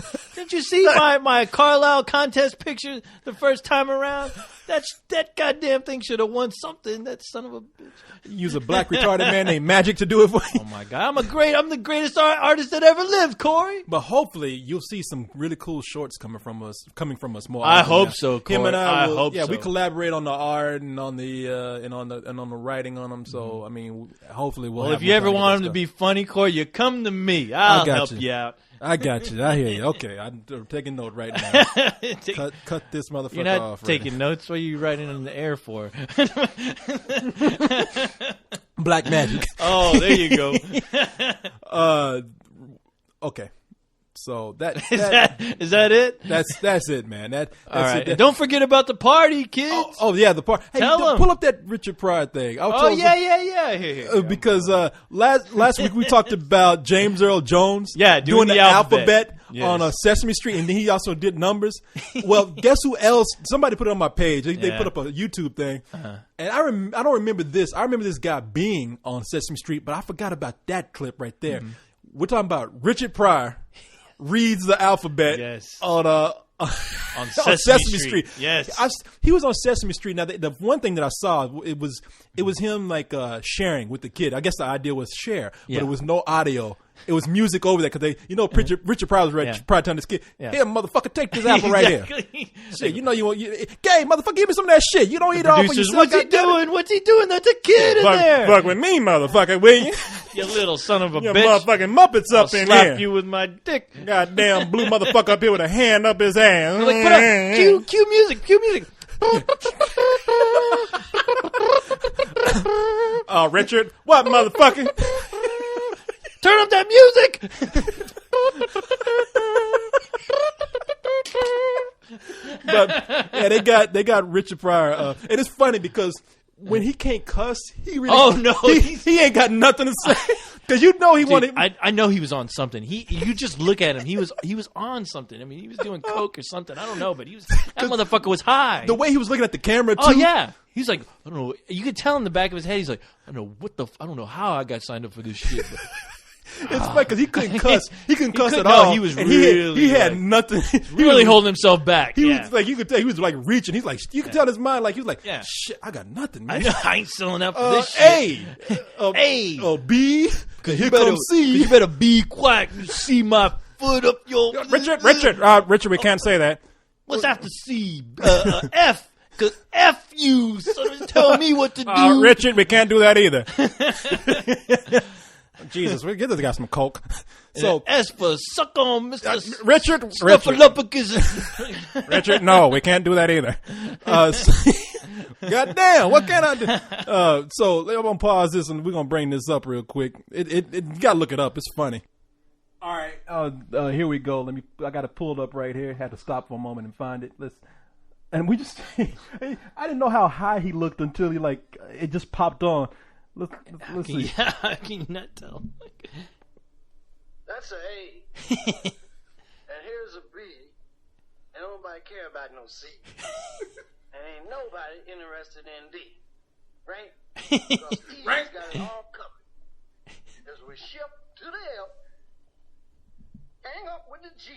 Didn't you see my Carlisle contest picture the first time around? That goddamn thing should have won something. That son of a bitch. Use a black retarded man named Magic to do it for you. Oh my god, I'm the greatest artist that ever lived, Corey. But hopefully you'll see some really cool shorts coming from us more. I often hope now. so, Corey. Him and I will, hope so. we collaborate on the art and on the and on the writing on them. So I mean, hopefully we'll. Well, have if you more ever time to want get him to stuff. be funny, Corey, you come to me. I'll help you out. I got you. I hear you. Okay, I'm taking note right now. cut this motherfucker You're not off. taking notes. What are you writing in the air for? Black magic. Oh, there you go. Okay. So Is that it? that's it, man. That's All right. it. And don't forget about the party, kids. Oh yeah, the part. Hey, Tell 'em. pull up that Richard Pryor thing. Yeah. Here. Because last week we talked about James Earl Jones, doing the alphabet. Yes. on Sesame Street, and then he also did numbers. Well, guess who else? Somebody put it on my page. They put up a YouTube thing, and I don't remember this. I remember this guy being on Sesame Street, but I forgot about that clip right there. Mm-hmm. We're talking about Richard Pryor reads the alphabet on Sesame Street. Yes, he was on Sesame Street. Now, the one thing that I saw, it was him like sharing with the kid. I guess the idea was share, but it was no audio. It was music over there because Richard Pryor was probably telling this kid, "Here, motherfucker, take this apple right here." Shit, you gay motherfucker, give me some of that shit. You don't eat it all for yourself. What's he doing? What's he doing? That's a kid in there. Fuck with me, motherfucker, will you? You little son of a You bitch. motherfucking Muppets up in slap here. you with my dick. Goddamn blue motherfucker up here with a hand up his ass. Like, put up, cue music. Oh, Richard, what motherfucker? Turn up that music. But yeah, they got Richard Pryor, and it's funny because when he can't cuss, he really he ain't got nothing to say because he wanted. I know he was on something. You just look at him. He was on something. I mean, he was doing coke or something. I don't know, but that motherfucker was high. The way he was looking at the camera too. Oh yeah, he's like, I don't know. You could tell in the back of his head, he's like, I don't know how I got signed up for this shit. But it's funny because he couldn't cuss. He couldn't cuss at no, all. he was and really he had nothing. Really holding himself back. He was like, you could tell he was like reaching. He's like, you could tell his mind like he was like, shit, I got nothing, man. I ain't selling up for this shit. B. Here comes C. You better be quiet. You see my foot up your Richard, we can't say that. What's after C? F. Cause F you. So tell me what to do. Richard, we can't do that either. Jesus, we get this guy some coke. So S for suck on, Mr. Richard. Richard, no, we can't do that either. Goddamn, what can I do? So I'm gonna pause this and we're gonna bring this up real quick. You gotta look it up. It's funny. All right, here we go. I got it pulled up right here. Had to stop for a moment and find it. And we just, I didn't know how high he looked until it just popped on. Let's see. Yeah, how can you not tell? That's a A. And here's a B. And nobody care about no C. And ain't nobody interested in D. Right? Because D's got it all covered. As we ship to the F, hang up with the G.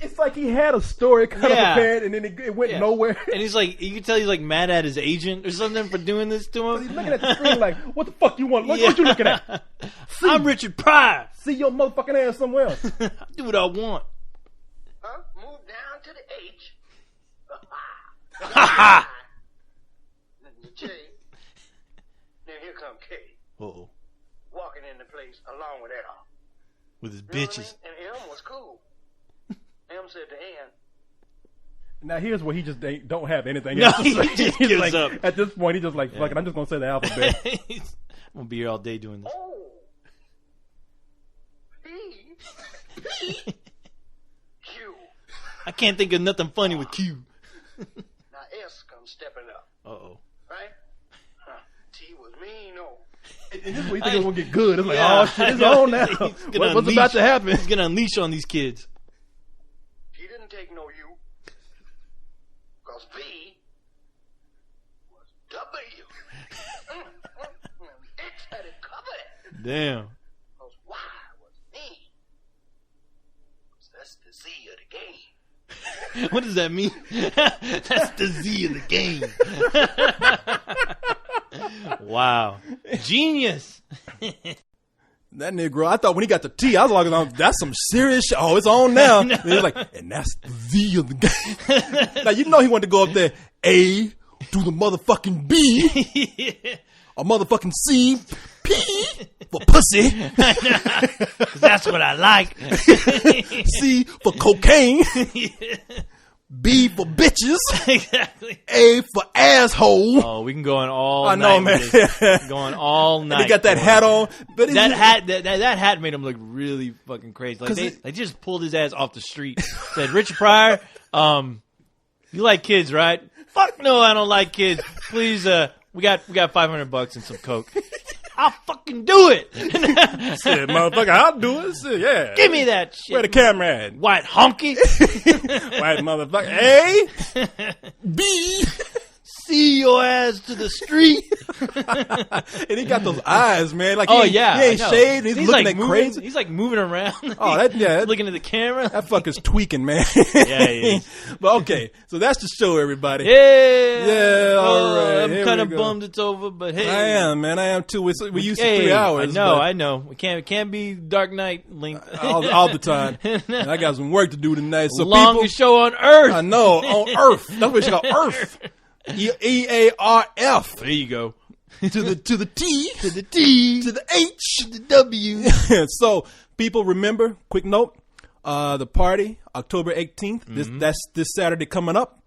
It's like he had a story kind of prepared, and then it went nowhere. And he's like, you can tell he's like mad at his agent or something for doing this to him. He's looking at the screen like, what the fuck you want? What you looking at? I'm Richard Pryor. See your motherfucking ass somewhere else. I do what I want. Huh? Move down to the H. Ha ha. The J. Then here come K. Uh-oh. Walking into place along with L. With his You know what I bitches. mean? And M was cool. M said to N. Now here's where he just don't have anything No, else to he say. just He's gives like, up. At this point, he's just like, fuck it, I'm just going to say the alphabet. I'm going to be here all day doing this. O. P. Q. I can't think of nothing funny with Q. Now S comes stepping up. Uh-oh. Right? T was mean, no. And this is where you think it's going to get good. It's like, Yeah, oh shit, it's on now. What's about to happen? He's going to unleash on these kids. He didn't take no U. Because B was W. X had it covered. Damn. Because Y was me. That's the Z of the game. What does that mean? That's the Z of the game. Wow. Genius. That Negro, I thought when he got the T, I was like, oh, that's some serious shit. Oh, it's on now. And he was like, and that's the V of the game. Now, you know he wanted to go up there, A to the motherfucking B, a motherfucking C, P for pussy. 'Cause that's what I like. C for cocaine. B for bitches. Exactly. A for asshole. Oh, we can go on all I night. know, man. with this. Going all night. And he got that hat on. But That hat made him look really fucking crazy. Like they just pulled his ass off the street. Said, Richard Pryor, you like kids, right? Fuck no, I don't like kids. Please, we got $500 and some coke. I'll fucking do it. Shit, motherfucker, I'll do it. Shit, yeah. Give me that shit. Where the camera at? White honky. White motherfucker. A, B, See your ass to the street. and he got those eyes, man. Like, Oh he yeah, ain't I know. shaved. He's looking like at moving, crazy. He's like moving around. Oh, that looking at the camera. that fucker's tweaking, man. Yeah, he is. But okay, so that's the show, everybody. Yeah, all right, I'm here kind we of go. busmed it's over, but hey, I am, man. I am too. We used to Hey, 3 hours. I know. We can't be Dark Knight length but all the time. And I got some work to do tonight. So Longest show on earth. I know, on Earth. That's what it's called, Earth. EARF. There you go. To the T, To the T, to the H, to the W. So, people, remember, quick note, the party, October 18th. That's this Saturday coming up.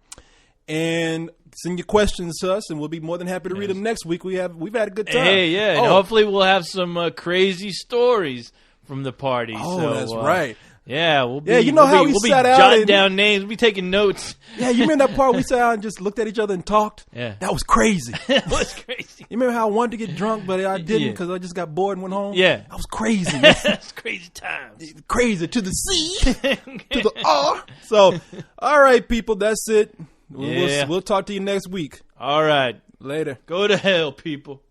And send your questions to us, and we'll be more than happy to read them next week. We've had a good time. Hey, yeah, and Oh, hopefully we'll have some crazy stories from the party. oh, so, that's right. Yeah, we'll be. Yeah, you know how we we'll be sat out jotting and- down names. We'll be taking notes. Yeah, you remember that part we sat out and just looked at each other and talked? Yeah. That was crazy. That was crazy. You remember how I wanted to get drunk, but I didn't Yeah. because I just got bored and went home? Yeah. That was crazy, man. That's crazy times. Crazy to the C, to the R. So, all right, people, that's it. Yeah. We'll talk to you next week. All right, Later. go to hell, people.